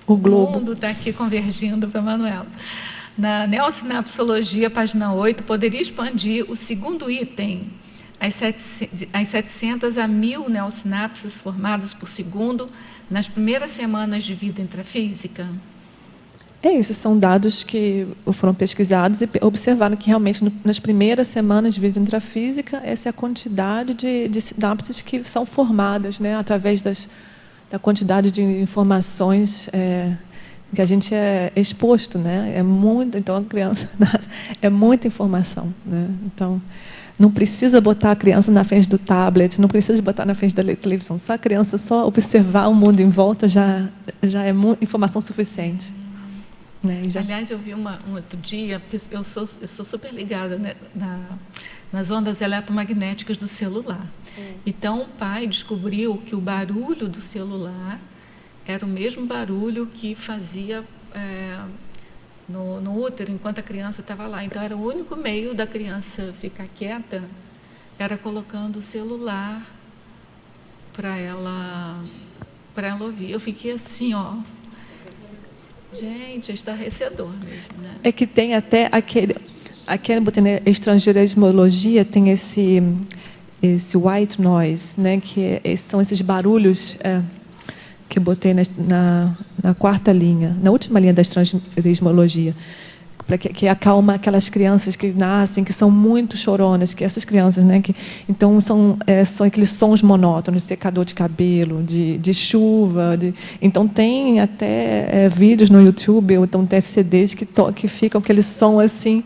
S1: O globo.
S2: O mundo está aqui convergindo para a Manuela. Na neossinapsologia, página 8, poderia expandir o segundo item, as 700 a 1000 neossinapses formadas por segundo nas primeiras semanas de vida intrafísica?
S1: Isso, são dados que foram pesquisados e observaram que realmente nas primeiras semanas de vida intrafísica, essa é a quantidade de sinapses que são formadas, né, através da quantidade de informações que a gente é exposto, né? É muito, então a criança é muita informação, né? Então não precisa botar a criança na frente do tablet, não precisa botar na frente da televisão. Só a criança só observar o mundo em volta já é informação suficiente. Né?
S2: Aliás, eu vi um outro dia, porque eu sou super ligada, né, nas ondas eletromagnéticas do celular. Então, o pai descobriu que o barulho do celular era o mesmo barulho que fazia no útero, enquanto a criança estava lá. Então, era o único meio da criança ficar quieta, era colocando o celular para ela ouvir. Eu fiquei assim, ó... Gente, é estarrecedor mesmo, né?
S1: É que tem até aquele botei na estrangeirosmologia, tem esse white noise, né? Que são esses barulhos que eu botei na quarta linha, na última linha da estrangeirosmologia, que acalma aquelas crianças que nascem, que são muito choronas, que essas crianças, né? Então são aqueles sons monótonos, secador de cabelo, de chuva, então tem até vídeos no YouTube, ou então tem CDs que ficam aquele som assim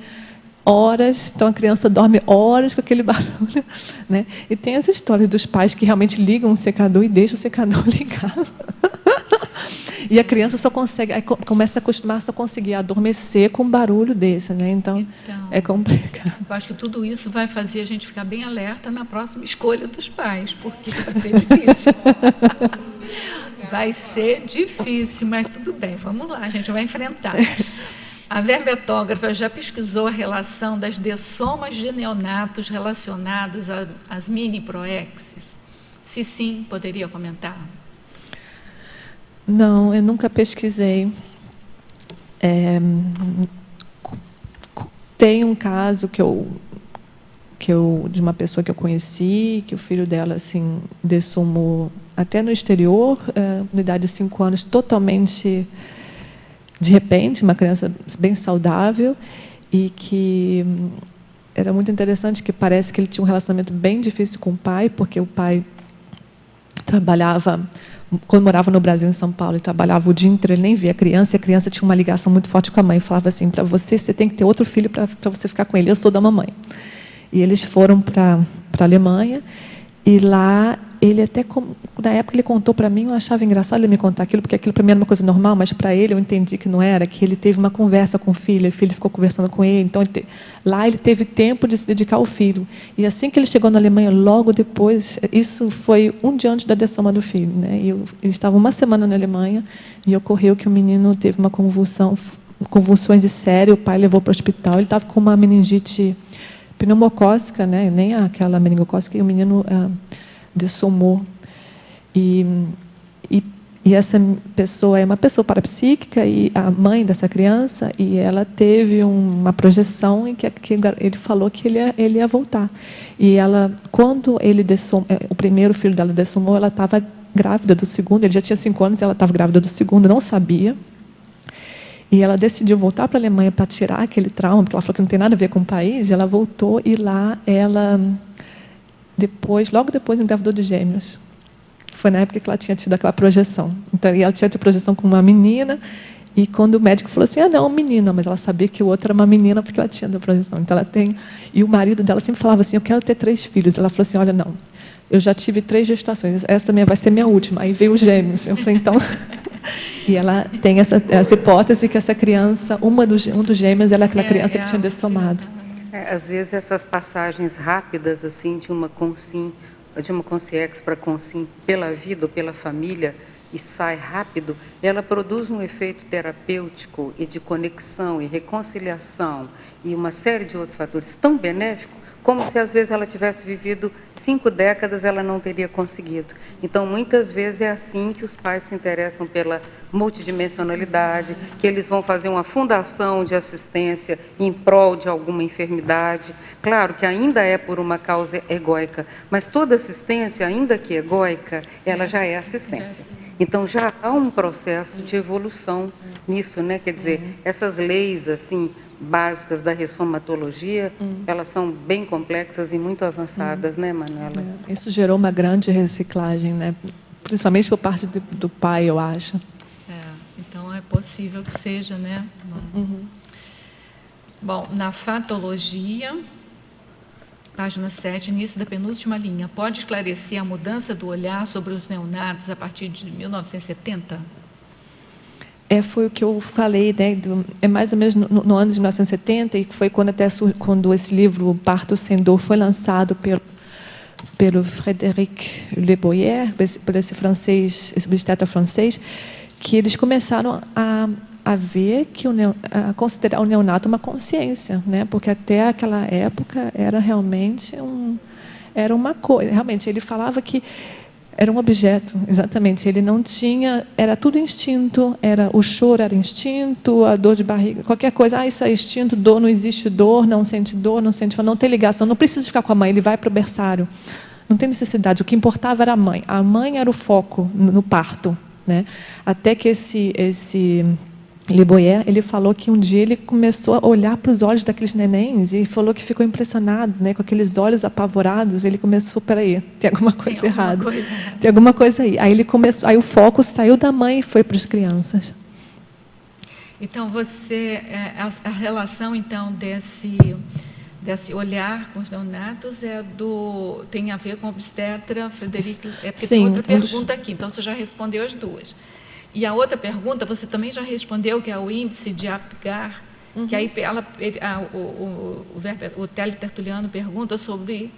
S1: horas, então a criança dorme horas com aquele barulho, né? E tem as histórias dos pais que realmente ligam o secador e deixam o secador ligado. E a criança só consegue, aí começa a acostumar, só conseguir adormecer com um barulho desse, né? Então é complicado.
S2: Eu acho que tudo isso vai fazer a gente ficar bem alerta na próxima escolha dos pais, porque vai ser difícil. Vai ser difícil, mas tudo bem, vamos lá, a gente vai enfrentar. A verbetógrafa já pesquisou a relação das dessomas de neonatos relacionados às mini-proexes? Se sim, poderia comentar?
S1: Não, eu nunca pesquisei. Tem um caso de uma pessoa que eu conheci, que o filho dela assim dessomou até no exterior, na idade de 5 anos, totalmente de repente, uma criança bem saudável, e que era muito interessante, que parece que ele tinha um relacionamento bem difícil com o pai, porque o pai trabalhava, quando morava no Brasil, em São Paulo, ele trabalhava o dia inteiro, ele nem via a criança, e a criança tinha uma ligação muito forte com a mãe, falava assim, para você tem que ter outro filho para você ficar com ele, eu sou da mamãe. E eles foram para a Alemanha, e lá ele até, na época ele contou para mim, eu achava engraçado ele me contar aquilo, porque aquilo para mim era uma coisa normal, mas para ele eu entendi que não era, que ele teve uma conversa com o filho ficou conversando com ele, então lá ele teve tempo de se dedicar ao filho. E assim que ele chegou na Alemanha, logo depois, isso foi um dia antes da dessoma do filho, né? E eles estavam uma semana na Alemanha, e ocorreu que o menino teve uma convulsões de sério, o pai levou para o hospital, ele estava com uma meningite pneumocócica, né? Nem aquela meningocócica, e o menino dessomou. E essa pessoa é uma pessoa parapsíquica, e a mãe dessa criança, e ela teve uma projeção em que ele falou que ele ia voltar. E ela, quando ele o primeiro filho dela dessomou, ela estava grávida do segundo, ele já tinha 5 anos, e ela estava grávida do segundo, não sabia. E ela decidiu voltar para a Alemanha para tirar aquele trauma, porque ela falou que não tem nada a ver com o país, e ela voltou, e lá ela, logo depois, engravidou de gêmeos. Foi na época que ela tinha tido aquela projeção. Então, e ela tinha tido projeção com uma menina, e quando o médico falou assim, não, um menino, mas ela sabia que o outro era uma menina, porque ela tinha da projeção. Então, ela tem... E o marido dela sempre falava assim, eu quero ter 3 filhos. Ela falou assim, olha, não, eu já tive 3 gestações, essa vai ser minha última. Aí veio os gêmeos. Eu falei, então... E ela tem essa hipótese que essa criança, um dos gêmeos, ela é aquela criança que tinha dessomado.
S3: Às vezes essas passagens rápidas assim de uma consciex para consim pela vida ou pela família e sai rápido, ela produz um efeito terapêutico e de conexão e reconciliação e uma série de outros fatores tão benéficos, como se às vezes ela tivesse vivido 5 décadas, ela não teria conseguido. Então, muitas vezes é assim que os pais se interessam pela multidimensionalidade, que eles vão fazer uma fundação de assistência em prol de alguma enfermidade. Claro que ainda é por uma causa egóica, mas toda assistência, ainda que egóica, ela já é assistência. Então, já há um processo de evolução nisso, né? Quer dizer, essas leis, assim, básicas da ressomatologia, elas são bem complexas e muito avançadas, né, Manuela?
S1: Isso gerou uma grande reciclagem, né? Principalmente por parte do pai, eu acho.
S2: Então, possível que seja, né? Bom, na fatologia, página 7, início da penúltima linha, pode esclarecer a mudança do olhar sobre os neonatos a partir de 1970?
S1: Foi o que eu falei, né? É mais ou menos no ano de 1970, e foi quando esse livro, Parto Sem Dor, foi lançado pelo Frédéric Le Boyer, por esse obstetra francês, que eles começaram a ver a considerar o neonato uma consciência, né? Porque até aquela época era realmente uma coisa. Realmente, ele falava que era um objeto, exatamente. Ele não tinha, era tudo instinto, o choro era instinto, a dor de barriga, qualquer coisa. Isso é instinto, dor, não existe dor, não sente dor, não tem ligação, não precisa ficar com a mãe, ele vai para o berçário. Não tem necessidade, o que importava era a mãe. A mãe era o foco no parto, né? Até que esse Le Boyer, ele falou que um dia ele começou a olhar para os olhos daqueles nenéns e falou que ficou impressionado, né, com aqueles olhos apavorados. Ele começou, peraí, tem alguma coisa errada. Tem alguma coisa aí. Aí o foco saiu da mãe e foi para as crianças.
S2: Então, a relação então desse olhar com os neonatos tem a ver com o obstetra Frederic. Porque tem outra pergunta aqui, então você já respondeu as duas. E a outra pergunta, você também já respondeu, que é o índice de Apgar, que aí o teletertuliano pergunta sobre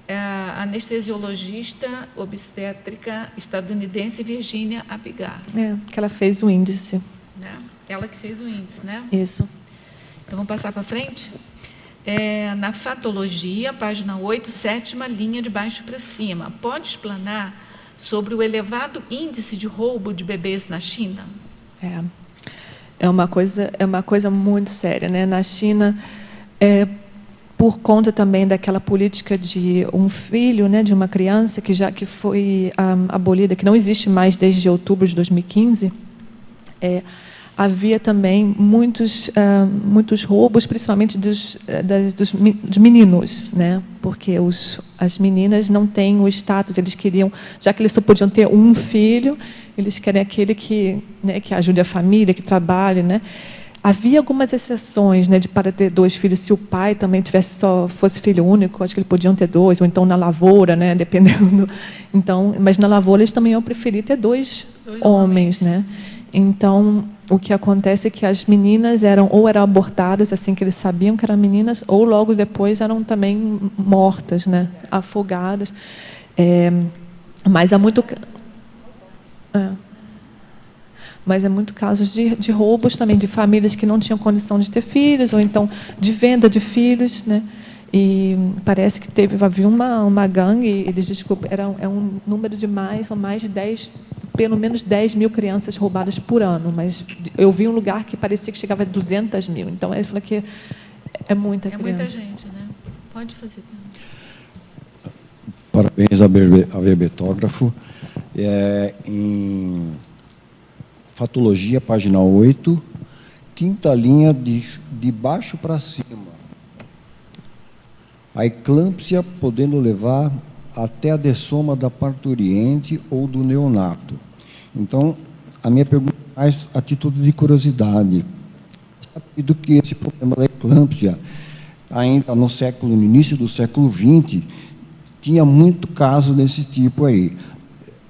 S2: a anestesiologista obstétrica estadunidense Virginia Apgar.
S1: Que ela fez o índice.
S2: Né? Ela que fez o índice, né?
S1: Isso.
S2: Então, vamos passar para frente? Na fatologia, página 8, 7ª linha de baixo para cima. Pode explanar sobre o elevado índice de roubo de bebês na China?
S1: É uma coisa muito séria, né? Na China, por conta também daquela política de um filho, né, de uma criança que foi abolida, que não existe mais desde outubro de 2015, havia também muitos roubos, principalmente dos meninos, né? Porque as meninas não têm o status, eles queriam, já que eles só podiam ter um filho, eles querem aquele que ajude a família, que trabalhe, né? Havia algumas exceções, né, para ter 2 filhos, se o pai também fosse filho único, acho que eles podiam ter 2, ou então na lavoura, né, dependendo. Então, mas na lavoura eles também iam preferir ter 2 homens, né? Então, o que acontece é que as meninas eram abortadas assim que eles sabiam que eram meninas, ou logo depois eram também mortas, né, afogadas. Mas há muito casos de roubos também, de famílias que não tinham condição de ter filhos, ou então de venda de filhos, né? E parece que havia uma gangue, eles descobriram, um número de são mais de 10, pelo menos 10 mil crianças roubadas por ano, mas eu vi um lugar que parecia que chegava a 200 mil, então ele falou que é muita criança.
S2: É muita gente, né? Pode fazer.
S10: Parabéns a verbetógrafo. Em fatologia, página 8, 5ª linha de baixo para cima. A eclâmpsia podendo levar até a dessoma da parturiente ou do neonato. Então, a minha pergunta é mais a título de curiosidade. Sabido que esse problema da eclâmpsia, ainda no início do século XX, tinha muito caso desse tipo aí.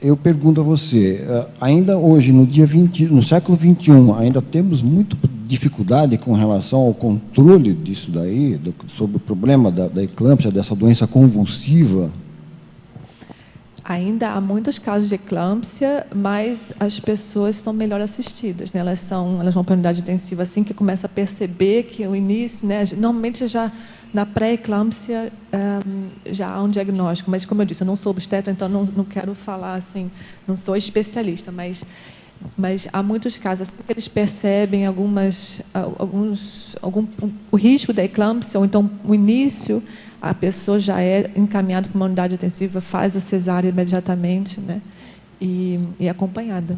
S10: Eu pergunto a você, ainda hoje, no século XXI, ainda temos muita dificuldade com relação ao controle disso daí, sobre o problema da eclâmpsia, dessa doença convulsiva?
S1: Ainda há muitos casos de eclâmpsia, mas as pessoas são melhor assistidas, né? Elas vão para a unidade intensiva assim que começa a perceber que o início, né? Normalmente já na pré-eclâmpsia já há um diagnóstico, mas como eu disse, eu não sou obstetra, então não quero falar assim, não sou especialista, mas há muitos casos assim, que eles percebem o risco da eclâmpsia, ou então o início, a pessoa já é encaminhada para uma unidade intensiva, faz a cesárea imediatamente, né? E acompanhada.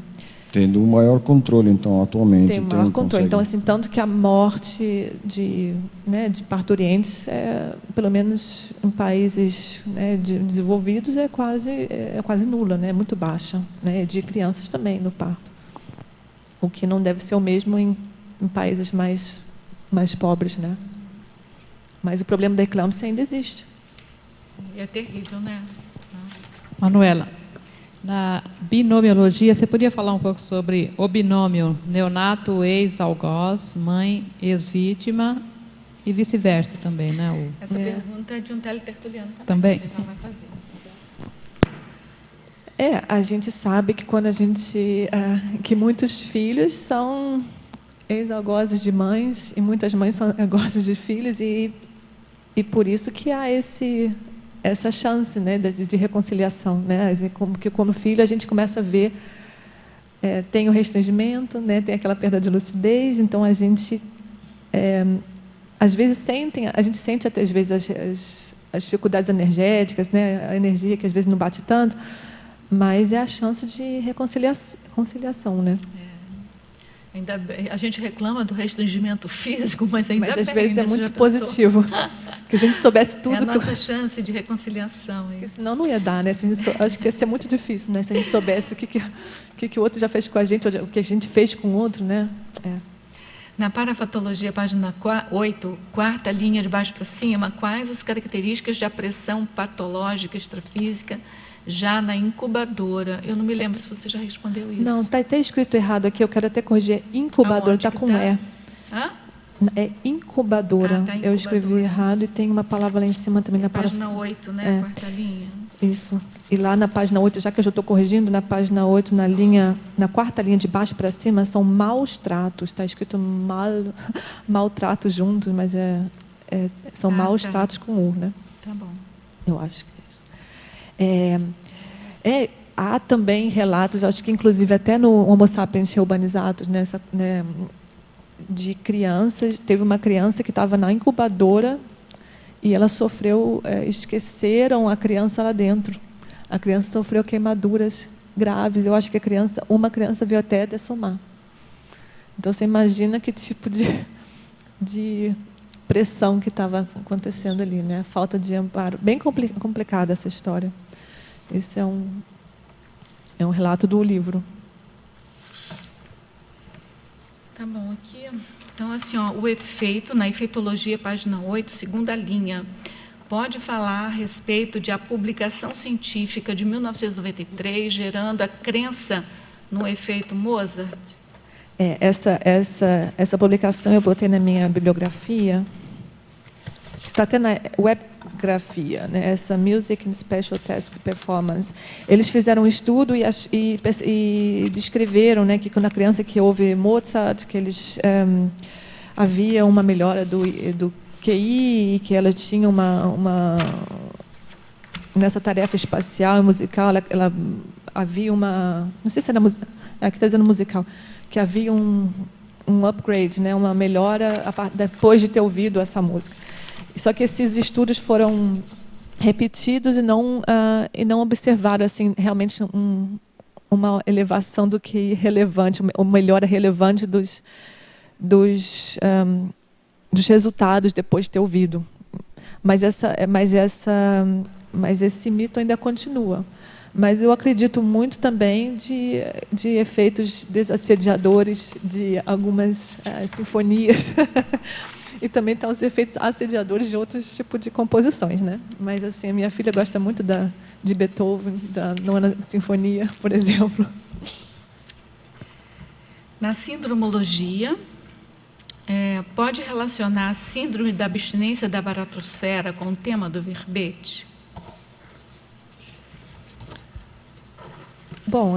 S10: Tendo um maior controle, então, atualmente.
S1: Tem um maior controle. Então, assim, tanto que a morte de parturientes, pelo menos em países, né, desenvolvidos, é quase nula, né? Muito baixa, né? De crianças também no parto. o que não deve ser o mesmo em países mais pobres, né? Mas o problema da eclâmpsia ainda existe.
S2: E é terrível, né?
S4: Manuela, na binomiologia, você podia falar um pouco sobre o binômio neonato, ex-algoz, mãe, ex-vítima e vice-versa também, né?
S2: Essa pergunta é de um teletertuliano
S4: também.
S2: Você já vai fazer.
S1: A gente sabe que quando que muitos filhos são ex-algozes de mães e muitas mães são algozes de filhos e por isso que há essa chance, né, de reconciliação, né? Que como filho a gente começa a ver tem o restringimento, né, tem aquela perda de lucidez, então a gente às vezes a gente sente até às vezes as dificuldades energéticas, né, a energia que às vezes não bate tanto, mas é a chance de reconciliação, né?
S2: Ainda bem, a gente reclama do restringimento físico, mas ainda bem.
S1: Mas às vezes é muito positivo. Que a gente soubesse tudo.
S2: É a nossa chance de reconciliação.
S1: Porque senão não ia dar, né? Acho que ia ser muito difícil, né? Se a gente soubesse o que o outro já fez com a gente, o que a gente fez com o outro, né?
S2: Na parafatologia, página 8, quarta linha de baixo para cima, quais as características de apressão patológica extrafísica já na incubadora? Eu não me lembro se você já respondeu isso.
S1: Não, está até escrito errado aqui, eu quero até corrigir. Incubadora, está com E.
S2: Hã?
S1: É incubadora.
S2: Tá,
S1: eu escrevi errado e tem uma palavra lá em cima também. Na
S2: página 8, né? Quarta linha.
S1: Isso. E lá na página 8, já que eu já estou corrigindo, na página 8, na quarta linha de baixo para cima, são maus tratos. Está escrito maltrato juntos, mas são maus tratos com U, né?
S2: Tá bom.
S1: Eu acho que é isso. Há também relatos, acho que inclusive até no Homo sapiens urbanizados, né, de crianças. Teve uma criança que estava na incubadora e ela sofreu, esqueceram a criança lá dentro. A criança sofreu queimaduras graves. Eu acho que uma criança veio até dessomar. Então você imagina que tipo de pressão que estava acontecendo ali, né? Falta de amparo. Bem complicada essa história. Esse é um relato do livro.
S2: Tá bom, aqui. Então, assim, o efeito, na efeitologia, página 8, segunda linha, pode falar a respeito de a publicação científica de 1993 gerando a crença no efeito Mozart?
S1: Essa publicação eu botei na minha bibliografia. Está até na webgrafia, né? Essa Music in Special Task Performance. Eles fizeram um estudo e descreveram, né, que quando a criança que ouve Mozart, que havia uma melhora do QI, e que ela tinha nessa tarefa espacial e musical, ela havia uma, não sei se era aqui está dizendo musical, que havia um upgrade, né, uma melhora depois de ter ouvido essa música. Só que esses estudos foram repetidos e não observaram assim realmente uma elevação do QI relevante, uma melhora relevante dos resultados depois de ter ouvido. Mas esse mito ainda continua. Mas eu acredito muito também de efeitos desassediadores de algumas sinfonias. E também estão os efeitos assediadores de outros tipos de composições, né? Mas assim, a minha filha gosta muito de Beethoven, da Nona Sinfonia, por exemplo.
S2: Na sindromologia, pode relacionar a síndrome da abstinência da baratrosfera com o tema do verbete?
S1: Bom,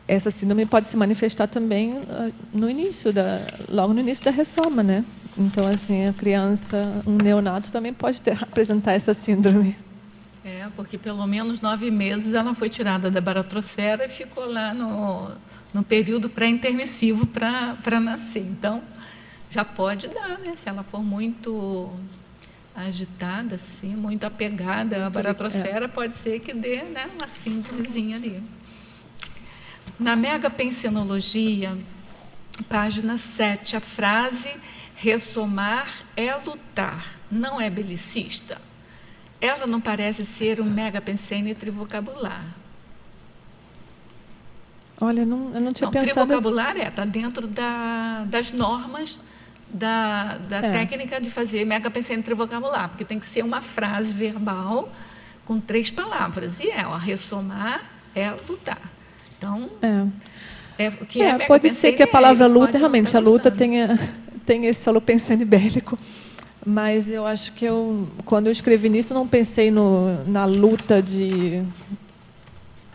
S1: essa síndrome pode se manifestar também logo no início da ressoma, né? Então, assim, a criança, um neonato também pode apresentar essa síndrome.
S2: Porque pelo menos 9 meses ela foi tirada da baratrosfera e ficou lá no período pré-intermissivo para nascer. Então, já pode dar, né? Se ela for muito agitada, assim, muito apegada à baratrosfera, pode ser que dê, né, uma síndromezinha ali. Na megapensenologia, página 7, a frase ressomar é lutar, não é belicista. Ela não parece ser um megapensene trivocabular.
S1: Olha, eu não tinha
S2: Não,
S1: pensado...
S2: trivocabular está dentro das normas da técnica de fazer mega-pensamento trivocabular, porque tem que ser uma frase verbal com 3 palavras, e ressomar é lutar. Então,
S1: pode ser que a palavra luta, realmente, a luta tem esse holopensene bélico, mas eu acho que quando eu escrevi nisso, não pensei na luta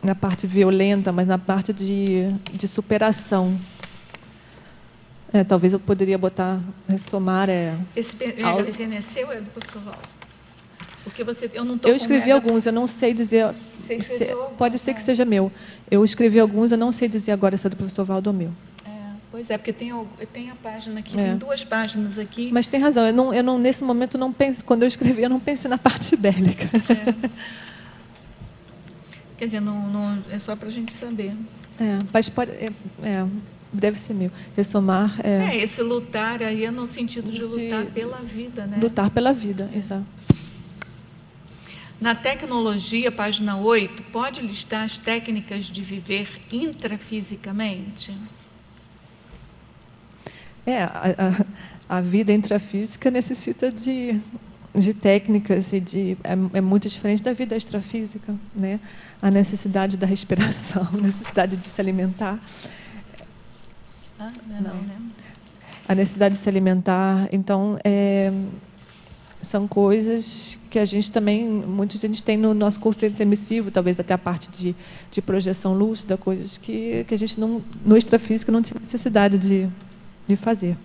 S1: na parte violenta, mas na parte de superação. Talvez eu poderia botar, ressomar...
S2: Esse mega-pensamento é seu ou é do professor Valdo? Porque eu não
S1: Eu escrevi alguns, eu não sei dizer...
S2: Você escreveu
S1: pode ser que seja meu. Eu escrevi alguns, eu não sei dizer agora se é do professor Valdo ou meu.
S2: Pois é, porque tem a página aqui, tem 2 páginas aqui.
S1: Mas tem razão, eu não nesse momento, não pensei, quando eu escrevi, eu não pensei na parte bélica.
S2: Quer dizer, não, é só para a gente saber.
S1: Mas deve ser meu. Ressomar...
S2: esse lutar aí é no sentido de lutar pela vida, né?
S1: Lutar pela vida, exato.
S2: Na tecnologia, página 8, pode listar as técnicas de viver intrafisicamente?
S1: A vida intrafísica necessita de técnicas e é muito diferente da vida extrafísica, né? A necessidade da respiração, a necessidade de se alimentar.
S2: Não, né?
S1: A necessidade de se alimentar, então são coisas que a gente também, muita gente tem no nosso curso intermissivo, talvez até a parte de projeção lúcida, coisas que a gente no extrafísico não tinha necessidade de fazer.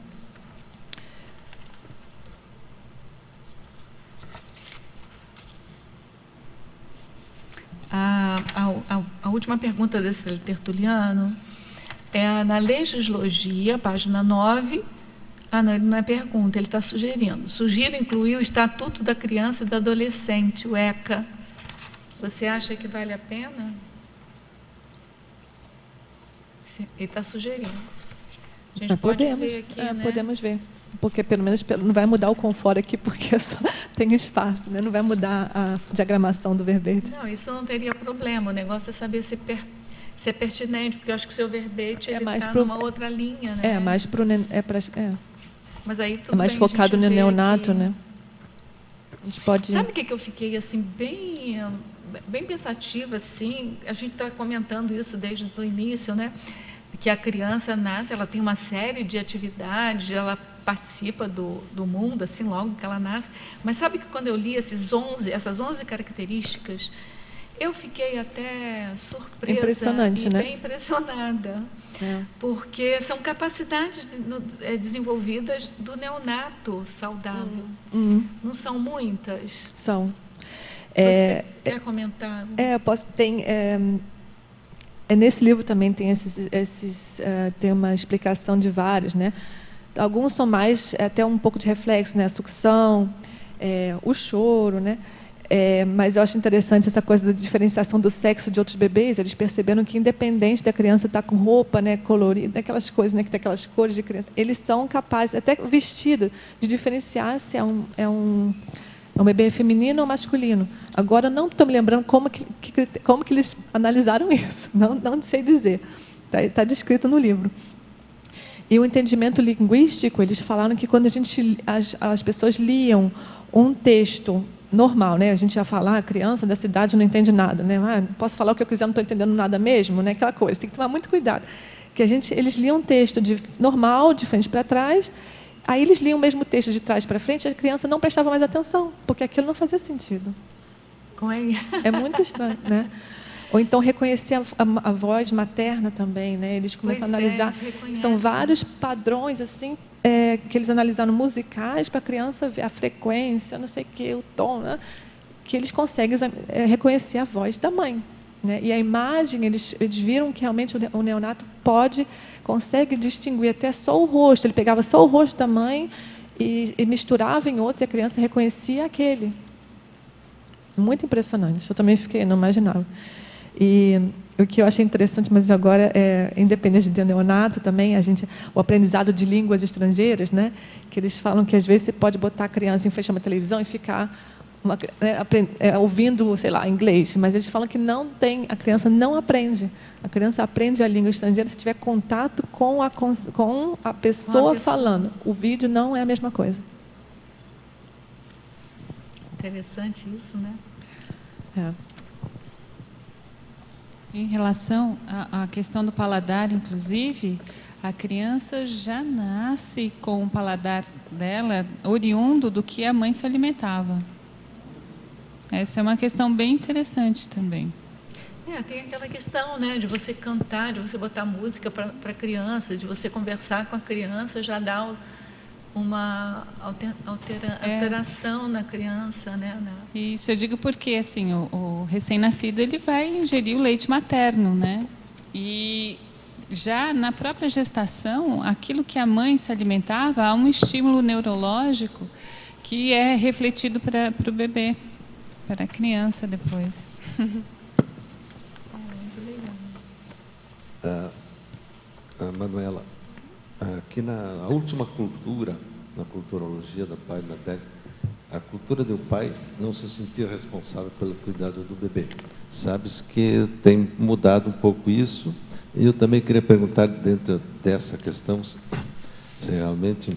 S2: A última pergunta desse tertuliano é na Legislogia, página 9. Não, ele não é pergunta, ele está sugerindo. Sugiro incluir o Estatuto da Criança e do Adolescente, o ECA. Você acha que vale a pena? Ele está sugerindo. A gente pode ver aqui, né?
S1: Podemos ver. Porque, pelo menos, não vai mudar o confort aqui, porque só tem espaço, né? Não vai mudar a diagramação do verbete.
S2: Não, isso não teria problema. O negócio é saber se é pertinente, porque eu acho que o seu verbete está numa outra linha, né?
S1: Mais para
S2: Mas aí tudo
S1: é mais focado no neonato, né? A gente pode...
S2: Sabe o que eu fiquei assim bem pensativa, assim? A gente está comentando isso desde o início, né? Que a criança nasce, ela tem uma série de atividades, ela participa do mundo, assim, logo que ela nasce. Mas sabe que quando eu li essas 11 características, eu fiquei até surpresa
S1: Impressionante,
S2: e
S1: né?
S2: bem impressionada. Porque são capacidades desenvolvidas do neonato saudável. Não são muitas?
S1: São.
S2: Você quer comentar?
S1: Nesse livro também tem tem uma explicação de vários, né? Alguns são mais até um pouco de reflexo, né? A sucção, o choro, né? Mas eu acho interessante essa coisa da diferenciação do sexo de outros bebês. Eles perceberam que, independente da criança estar com roupa, né, colorida, aquelas coisas, né, que tem aquelas cores de criança, eles são capazes, até vestido, de diferenciar se é um bebê feminino ou masculino. Agora, não estou me lembrando como que eles analisaram isso. Não sei dizer. Está descrito no livro. E o entendimento linguístico, eles falaram que quando as pessoas liam um texto normal, né? A gente ia falar, a criança da cidade não entende nada, né? Posso falar o que eu quiser, não estou entendendo nada mesmo, né? Aquela coisa, tem que tomar muito cuidado. Que eles liam um texto normal, de frente para trás, aí eles liam o mesmo texto de trás para frente, e a criança não prestava mais atenção, porque aquilo não fazia sentido.
S2: Como é?
S1: É muito estranho, né? Ou então reconhecer a voz materna também, né? Eles começam a analisar. São vários padrões assim que eles analisaram musicais para a criança ver a frequência, não sei o que, o tom, né? Que eles conseguem reconhecer a voz da mãe, né? E a imagem, eles viram que realmente o neonato consegue distinguir até só o rosto. Ele pegava só o rosto da mãe e misturava em outros, e a criança reconhecia aquele. Muito impressionante. Eu também não imaginava. E o que eu achei interessante, mas agora independente do neonato também, o aprendizado de línguas estrangeiras, né? Que eles falam que às vezes você pode botar a criança em frente a uma televisão e ficar ouvindo, sei lá, inglês, mas eles falam que não tem, a criança não aprende. A criança aprende a língua estrangeira se tiver contato com a pessoa falando. O vídeo não é a mesma coisa.
S2: Interessante isso, né?
S1: É.
S11: Em relação à questão do paladar, inclusive, a criança já nasce com o paladar dela oriundo do que a mãe se alimentava. Essa é uma questão bem interessante também.
S2: Tem aquela questão, né, de você cantar, de você botar música para a criança, de você conversar com a criança, já dá uma alteração na criança, né?
S11: Isso eu digo porque assim o recém-nascido ele vai ingerir o leite materno, né? E já na própria gestação, aquilo que a mãe se alimentava, há um estímulo neurológico que é refletido para o bebê, para a criança depois.
S12: Manuela, aqui na última cultura, na culturologia da Pai na 10, a cultura do pai não se sentir responsável pelo cuidado do bebê. Sabes que tem mudado um pouco isso, e eu também queria perguntar, dentro dessa questão, se realmente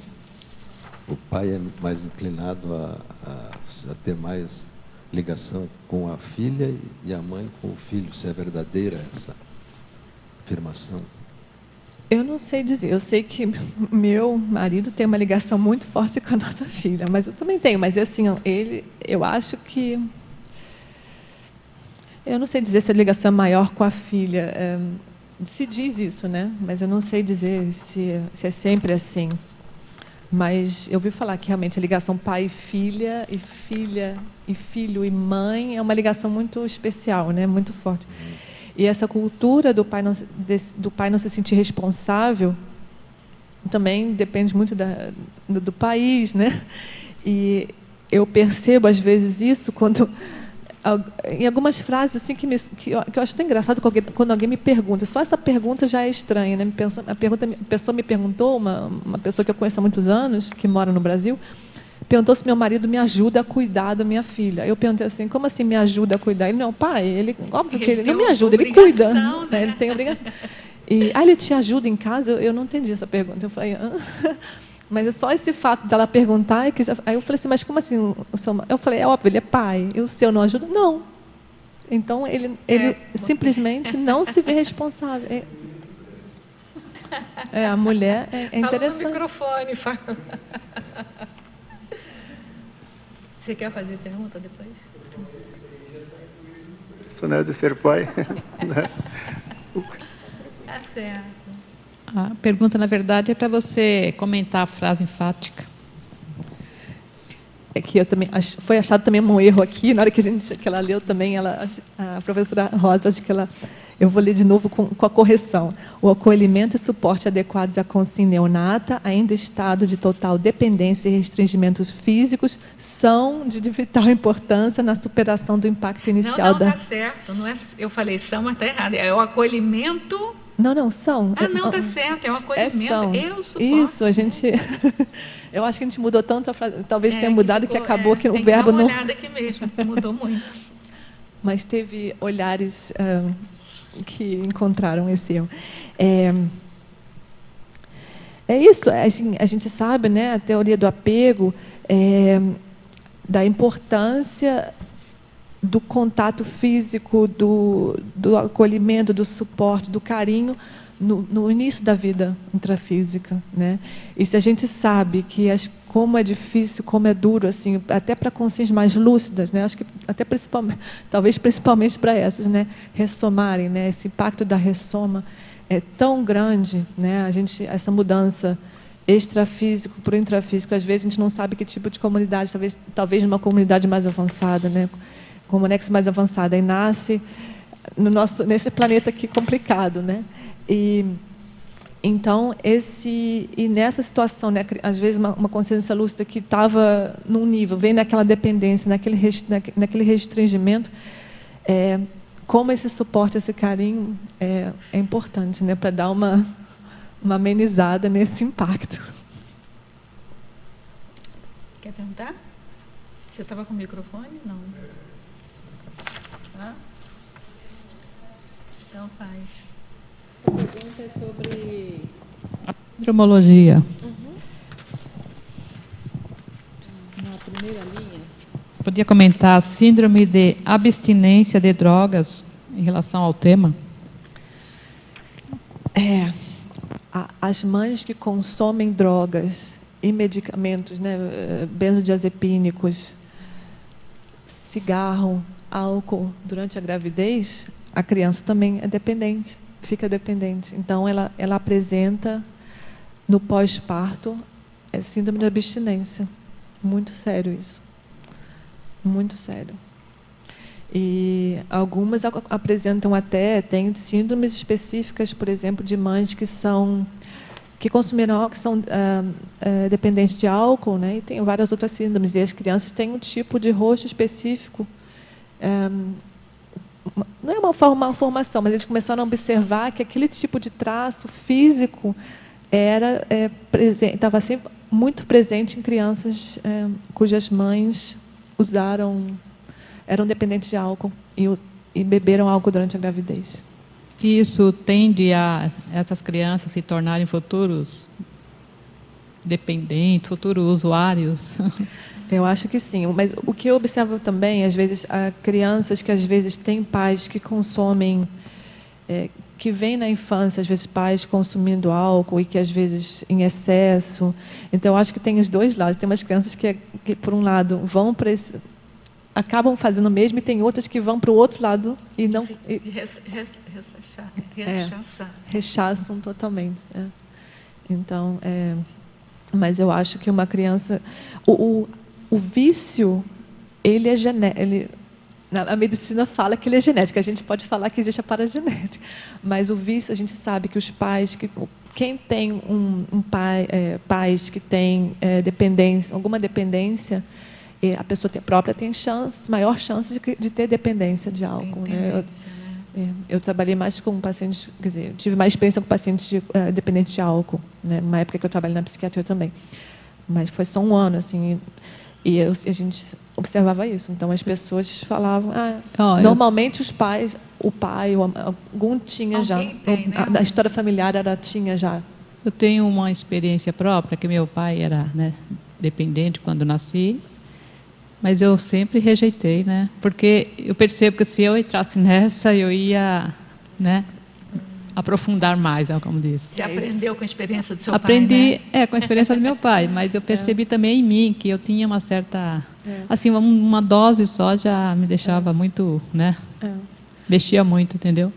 S12: o pai é mais inclinado a ter mais ligação com a filha e a mãe com o filho, se é verdadeira essa afirmação.
S1: Eu não sei dizer. Eu sei que meu marido tem uma ligação muito forte com a nossa filha, mas eu também tenho. Mas assim, eu acho que eu não sei dizer se a ligação é maior com a filha. Se diz isso, né? Mas eu não sei dizer se é sempre assim. Mas eu ouvi falar que realmente a ligação pai e filha e filho e mãe é uma ligação muito especial, né? Muito forte. E essa cultura do pai não se sentir responsável também depende muito do país, né? E eu percebo às vezes isso quando em algumas frases assim que eu acho tão engraçado quando alguém me pergunta. Só essa pergunta já é estranha, né? A pessoa me perguntou, uma pessoa que eu conheço há muitos anos, que mora no Brasil, perguntou se meu marido me ajuda a cuidar da minha filha. Eu perguntei assim, como assim me ajuda a cuidar? Ele, não, pai, óbvio que ele não me ajuda, ele cuida. Né? Ele tem obrigação. E, ele te ajuda em casa? Eu não entendi essa pergunta. Eu falei, mas é só esse fato dela perguntar. Aí eu falei assim, mas como assim? Eu falei, é óbvio, ele é pai. E o seu não ajuda? Não. Então, ele simplesmente não se vê responsável. A mulher é interessante.
S2: Fala no microfone, fala. Você quer fazer pergunta depois?
S6: Isso não é de ser pai.
S2: Tá certo.
S4: A pergunta, na verdade, é para você comentar a frase enfática.
S1: É que eu também foi achado também um erro aqui, na hora que ela leu também, a professora Rosa, acho que eu vou ler de novo com a correção. O acolhimento e suporte adequados à consciência neonata, ainda em estado de total dependência e restringimentos físicos, são de vital importância na superação do impacto inicial
S2: Não, está certo. Não é, eu falei são, mas está errado. É o acolhimento...
S1: Não, são.
S2: Não, está certo. É o acolhimento e o suporte.
S1: Isso, a gente... Eu acho que a gente mudou tanto a frase, talvez tenha mudado que acabou que o verbo
S2: não... Tem que dar uma olhada aqui mesmo, mudou muito.
S1: Mas teve olhares... que encontraram esse erro. É isso, assim, a gente sabe, né, a teoria do apego, da importância do contato físico, do acolhimento, do suporte, do carinho no início da vida intrafísica, né? E se a gente sabe que como é difícil, como é duro, assim, até para consciências mais lúcidas, né? Acho que até talvez principalmente para essas, né? Ressomarem, né? Esse impacto da ressoma é tão grande, né? Essa mudança extrafísico para o intrafísico, às vezes a gente não sabe que tipo de comunidade, talvez numa comunidade mais avançada, né? Com uma nexo mais avançada, e nasce nesse planeta aqui complicado, né? E então e nessa situação, né, às vezes uma consciência lúcida que estava num nível, vem naquela dependência, naquele restringimento, como esse suporte, esse carinho é importante, né, para dar uma amenizada nesse impacto.
S2: Quer perguntar? Você estava com o microfone? Não. Tá? Então faz.
S4: A pergunta é sobre a síndromologia. Na primeira linha, podia comentar a síndrome de abstinência de drogas em relação ao tema?
S1: As mães que consomem drogas e medicamentos, né, benzodiazepínicos, cigarro, álcool durante a gravidez, a criança também é dependente, fica dependente. Então, ela apresenta, no pós-parto, síndrome de abstinência. Muito sério isso. Muito sério. E algumas apresentam até, tem síndromes específicas, por exemplo, de mães que consumiram álcool, que são dependentes de álcool, né? E tem várias outras síndromes. E as crianças têm um tipo de rosto específico. Não é uma formação, mas eles começaram a observar que aquele tipo de traço físico estava sempre muito presente em crianças cujas mães eram dependentes de álcool e beberam álcool durante a gravidez.
S4: Isso tende a essas crianças se tornarem futuros dependentes, futuros usuários?
S1: Eu acho que sim, mas o que eu observo também, às vezes, crianças que às vezes têm pais que consomem, que vêm na infância, às vezes pais consumindo álcool e que às vezes em excesso. Então, eu acho que tem os dois lados. Tem umas crianças que por um lado, vão para acabam fazendo o mesmo, e tem outras que vão para o outro lado e não... rechaçam totalmente. Então, mas eu acho que uma criança... O vício, ele é genético. A medicina fala que ele é genético. A gente pode falar que existe a paragenética. Mas o vício, a gente sabe que os pais... Quem tem pais que têm dependência, alguma dependência... a pessoa própria tem maior chance de ter dependência de álcool. Eu trabalhei mais com pacientes, quer dizer, tive mais experiência com pacientes dependentes de álcool, né, numa época que eu trabalhei na psiquiatria também. Mas foi só um ano, assim, e a gente observava isso. Então, as pessoas falavam... normalmente, os pais, algum tinha alguém já. Tem, né? A história familiar tinha já.
S4: Eu tenho uma experiência própria, que meu pai era, né, dependente quando nasci. Mas eu sempre rejeitei, né? Porque eu percebo que se eu entrasse nessa, eu ia, né, aprofundar mais, como disse.
S2: Você aprendeu com a experiência do seu
S4: pai, né?
S2: Aprendi,
S4: com a experiência do meu pai, mas eu percebi também em mim que eu tinha uma certa... Assim, uma dose só já me deixava muito, né? Mexia muito, entendeu?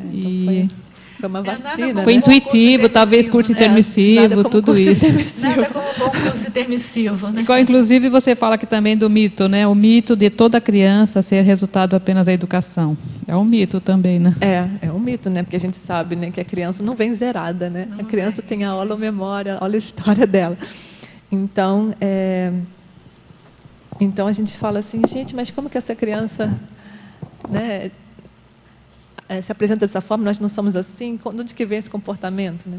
S1: Então foi uma vacina,
S4: foi intuitivo, talvez curso intermissivo, tudo isso.
S2: Nada como bom curso intermissivo, né?
S4: Inclusive, você fala aqui também do mito, né? O mito de toda criança ser resultado apenas da educação. É um mito também, né?
S1: É um mito, né? Porque a gente sabe, né, que a criança não vem zerada, né? A criança tem a holomemória, olha a história dela. Então, então a gente fala assim, gente, mas como que essa criança, né, se apresenta dessa forma, nós não somos assim? De onde que vem esse comportamento, né?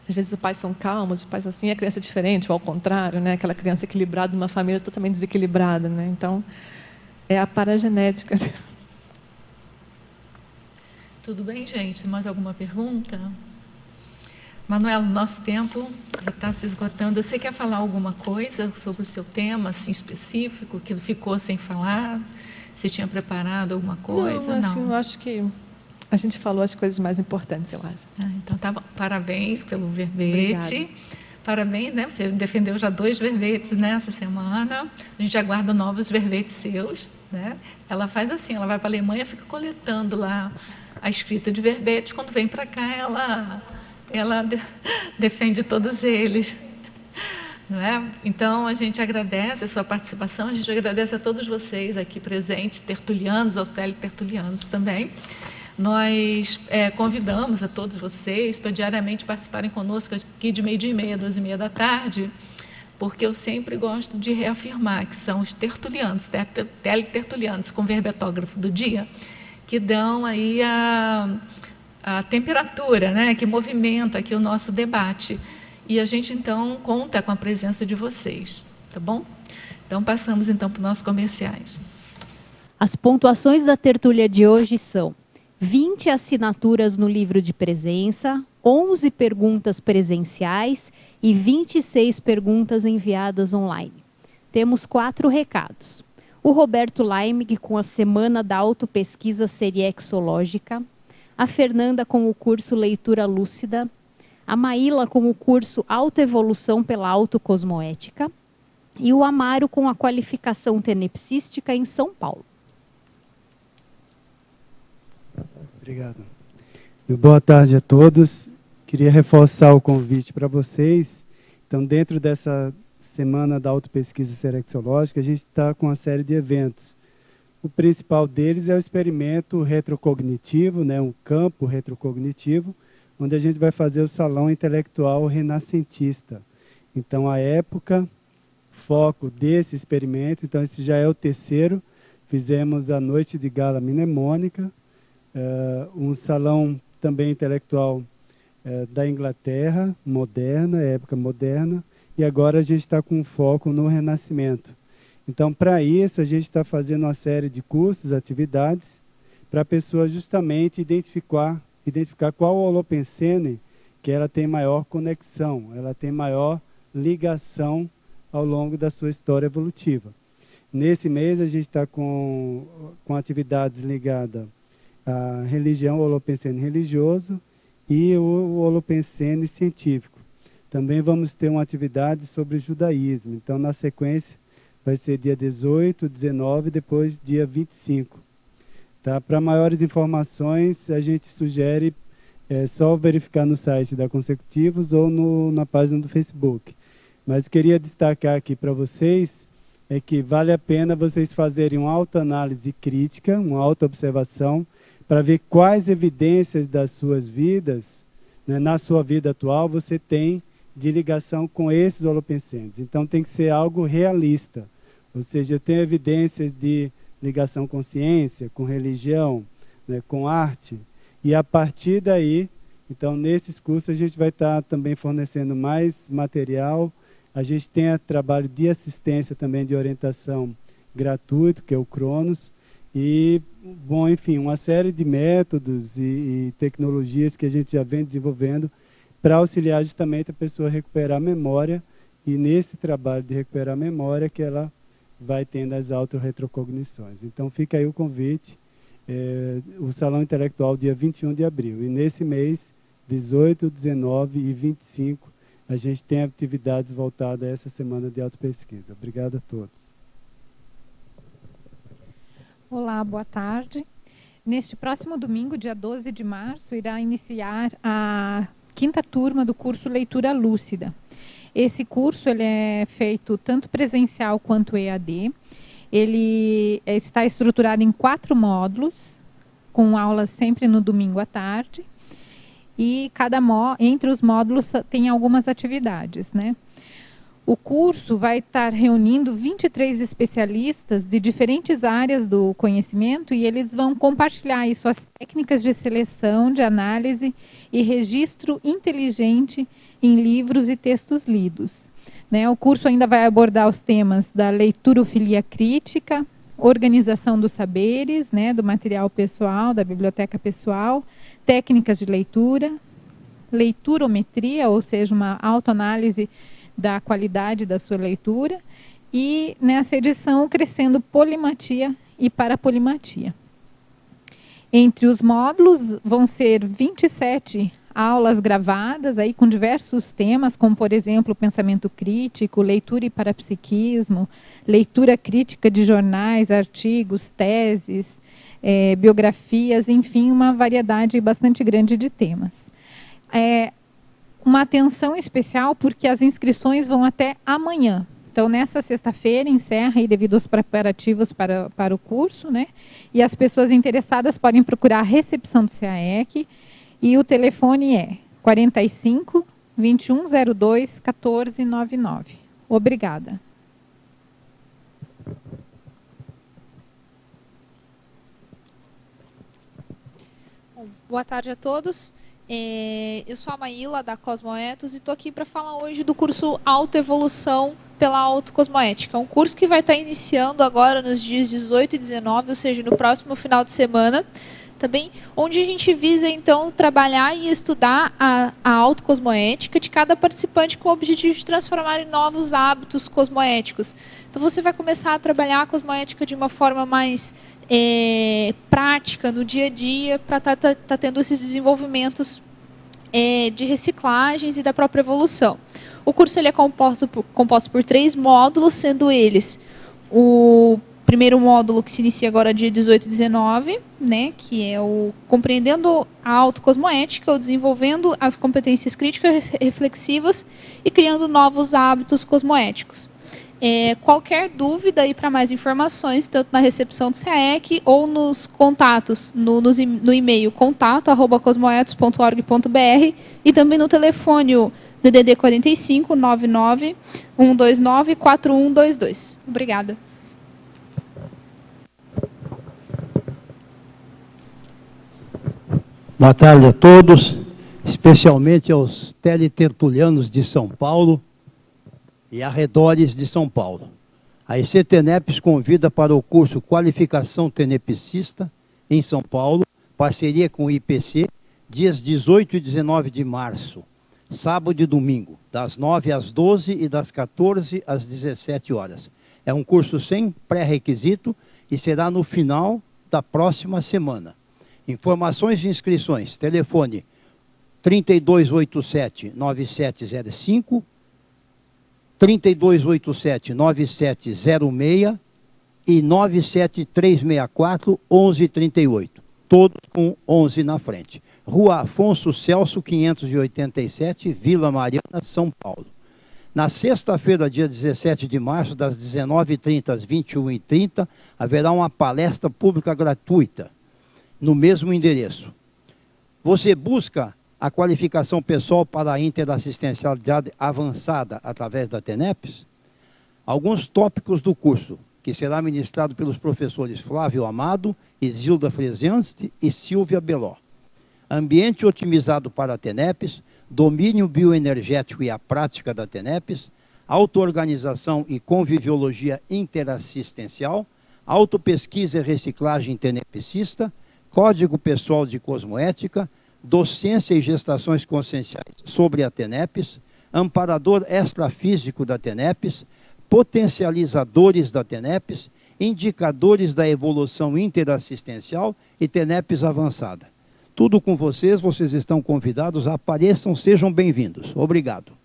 S1: Às vezes os pais são calmos, os pais assim, a criança é diferente, ou ao contrário, né? Aquela criança equilibrada numa família totalmente desequilibrada, né? Então, é a paragenética.
S2: Tudo bem, gente? Mais alguma pergunta? Manuela, nosso tempo já está se esgotando. Você quer falar alguma coisa sobre o seu tema, assim, específico, que ficou sem falar? Você tinha preparado alguma coisa?
S1: Não, eu acho que a gente falou as coisas mais importantes, eu acho.
S2: Então, tá bom. Parabéns pelo verbete.
S1: Obrigada.
S2: Parabéns, né? Você defendeu já 2 verbetes nessa semana. A gente aguarda novos verbetes seus, né? Ela faz assim, ela vai para a Alemanha e fica coletando lá a escrita de verbetes. Quando vem para cá, ela defende todos eles. Não é? Então, a gente agradece a sua participação, a gente agradece a todos vocês aqui presentes, tertulianos, aos teletertulianos também. Nós convidamos a todos vocês para diariamente participarem conosco aqui de 12h30 a 2h30 da tarde, porque eu sempre gosto de reafirmar que são os tertulianos, teletertulianos com verbetógrafo do dia, que dão aí a temperatura, né, que movimenta aqui o nosso debate. E a gente, então, conta com a presença de vocês, tá bom? Então, passamos então para os nossos comerciais.
S13: As pontuações da tertúlia de hoje são 20 assinaturas no livro de presença, 11 perguntas presenciais e 26 perguntas enviadas online. Temos 4 recados. O Roberto Laimig com a Semana da Autopesquisa Seriexológica, a Fernanda com o curso Leitura Lúcida, a Maíla com o curso Autoevolução pela Autocosmoética e o Amaro com a qualificação tenepsística em São Paulo.
S14: Obrigado. Boa tarde a todos. Queria reforçar o convite para vocês. Então, dentro dessa Semana da Autopesquisa Serexológica, a gente está com uma série de eventos. O principal deles é o experimento retrocognitivo, né, um campo retrocognitivo, onde a gente vai fazer o Salão Intelectual Renascentista. Então, a época, foco desse experimento, então esse já é o terceiro, fizemos a Noite de Gala Mnemônica, um salão também intelectual da Inglaterra, moderna, época moderna, e agora a gente está com foco no Renascimento. Então, para isso, a gente está fazendo uma série de cursos, atividades, para a pessoa justamente identificar qual holopensene que ela tem maior conexão, ela tem maior ligação ao longo da sua história evolutiva. Nesse mês, a gente está com atividades ligadas à religião, holopensene religioso e o holopensene científico. Também vamos ter uma atividade sobre judaísmo. Então, na sequência, vai ser dia 18, 19 e depois dia 25. Tá? Para maiores informações, a gente sugere só verificar no site da Consecutivos ou na página do Facebook. Mas eu queria destacar aqui para vocês que vale a pena vocês fazerem uma autoanálise crítica, uma autoobservação, para ver quais evidências das suas vidas, né, na sua vida atual, você tem de ligação com esses holopensenes. Então tem que ser algo realista. Ou seja, eu tenho evidências de ligação com ciência, com religião, né, com arte. E a partir daí, então nesses cursos a gente vai estar também fornecendo mais material. A gente tem trabalho de assistência também de orientação gratuito, que é o Cronos. E, bom, enfim, uma série de métodos e tecnologias que a gente já vem desenvolvendo para auxiliar justamente a pessoa a recuperar a memória, e nesse trabalho de recuperar a memória que ela vai tendo as autorretrocognições. Então fica aí o convite, o Salão Intelectual dia 21 de abril. E nesse mês, 18, 19 e 25, a gente tem atividades voltadas a essa semana de autopesquisa. Obrigado a todos.
S15: Olá, boa tarde. Neste próximo domingo, dia 12 de março, irá iniciar a 5ª turma do curso Leitura Lúcida. Esse curso ele é feito tanto presencial quanto EAD. Ele está estruturado em 4 módulos, com aulas sempre no domingo à tarde. E entre os módulos tem algumas atividades, né? O curso vai estar reunindo 23 especialistas de diferentes áreas do conhecimento e eles vão compartilhar aí suas técnicas de seleção, de análise e registro inteligente em livros e textos lidos. Né? O curso ainda vai abordar os temas da leiturofilia crítica, organização dos saberes, né, do material pessoal, da biblioteca pessoal, técnicas de leitura, leiturometria, ou seja, uma autoanálise da qualidade da sua leitura, e nessa edição crescendo polimatia e parapolimatia. Entre os módulos vão ser 27 aulas gravadas aí com diversos temas, como por exemplo pensamento crítico, leitura e parapsiquismo, leitura crítica de jornais, artigos, teses, biografias, enfim, uma variedade bastante grande de temas. Uma atenção especial porque as inscrições vão até amanhã. Então, nessa sexta-feira, encerra aí devido aos preparativos para o curso, né? E as pessoas interessadas podem procurar a recepção do CAEC e o telefone é 45 2102 1499. Obrigada.
S8: Boa tarde a todos. Eu sou a Maíla, da Cosmoetos, e estou aqui para falar hoje do curso Autoevolução pela autocosmoética. É um curso que vai estar iniciando agora nos dias 18 e 19, ou seja, no próximo final de semana, também, onde a gente visa, então, trabalhar e estudar a autocosmoética de cada participante com o objetivo de transformar em novos hábitos cosmoéticos. Então, você vai começar a trabalhar a cosmoética de uma forma mais prática, no dia a dia, para estar tendo esses desenvolvimentos de reciclagens e da própria evolução. O curso ele é composto por 3 módulos, sendo eles o primeiro módulo, que se inicia agora dia 18 e 19, né, que é o compreendendo a autocosmoética, ou desenvolvendo as competências críticas reflexivas e criando novos hábitos cosmoéticos. Qualquer dúvida e para mais informações, tanto na recepção do SEAEC ou nos contatos, no e-mail contato@cosmoetos.org.br e também no telefone DDD 45 99 129 4122. Obrigada.
S16: Boa tarde a todos, especialmente aos teletertulianos de São Paulo e arredores de São Paulo. A EC Tenepes convida para o curso Qualificação Tenepsista em São Paulo, parceria com o IPC, dias 18 e 19 de março, sábado e domingo, das 9 às 12 e das 14 às 17 horas. É um curso sem pré-requisito e será no final da próxima semana. Informações e inscrições, telefone 3287-9705, 3287-9706 e 97364-1138, todos com 11 na frente. Rua Afonso Celso, 587, Vila Mariana, São Paulo. Na sexta-feira, dia 17 de março, das 19h30 às 21h30, haverá uma palestra pública gratuita, no mesmo endereço. Você busca a qualificação pessoal para a interassistencialidade avançada através da Tenepes? Alguns tópicos do curso, que será ministrado pelos professores Flávio Amado, Isilda Frezanti e Silvia Beló. Ambiente otimizado para a Tenepes, domínio bioenergético e a prática da Tenepes, auto-organização e conviviologia interassistencial, autopesquisa e reciclagem tenepsista, Código Pessoal de Cosmoética, docência e gestações conscienciais sobre a Tenepes, amparador extrafísico da Tenepes, potencializadores da Tenepes, indicadores da evolução interassistencial e Tenepes avançada. Tudo com vocês, vocês estão convidados, apareçam, sejam bem-vindos. Obrigado.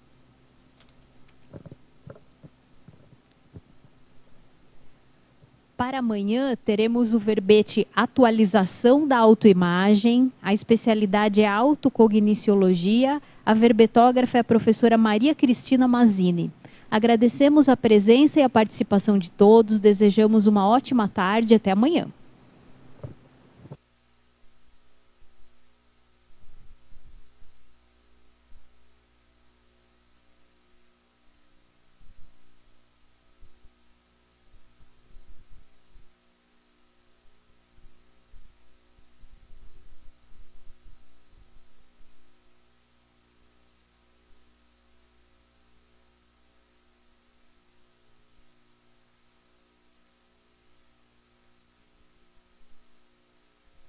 S13: Para amanhã, teremos o verbete Atualização da Autoimagem, a especialidade é Autocogniciologia, a verbetógrafa é a professora Maria Cristina Mazzini. Agradecemos a presença e a participação de todos, desejamos uma ótima tarde e até amanhã.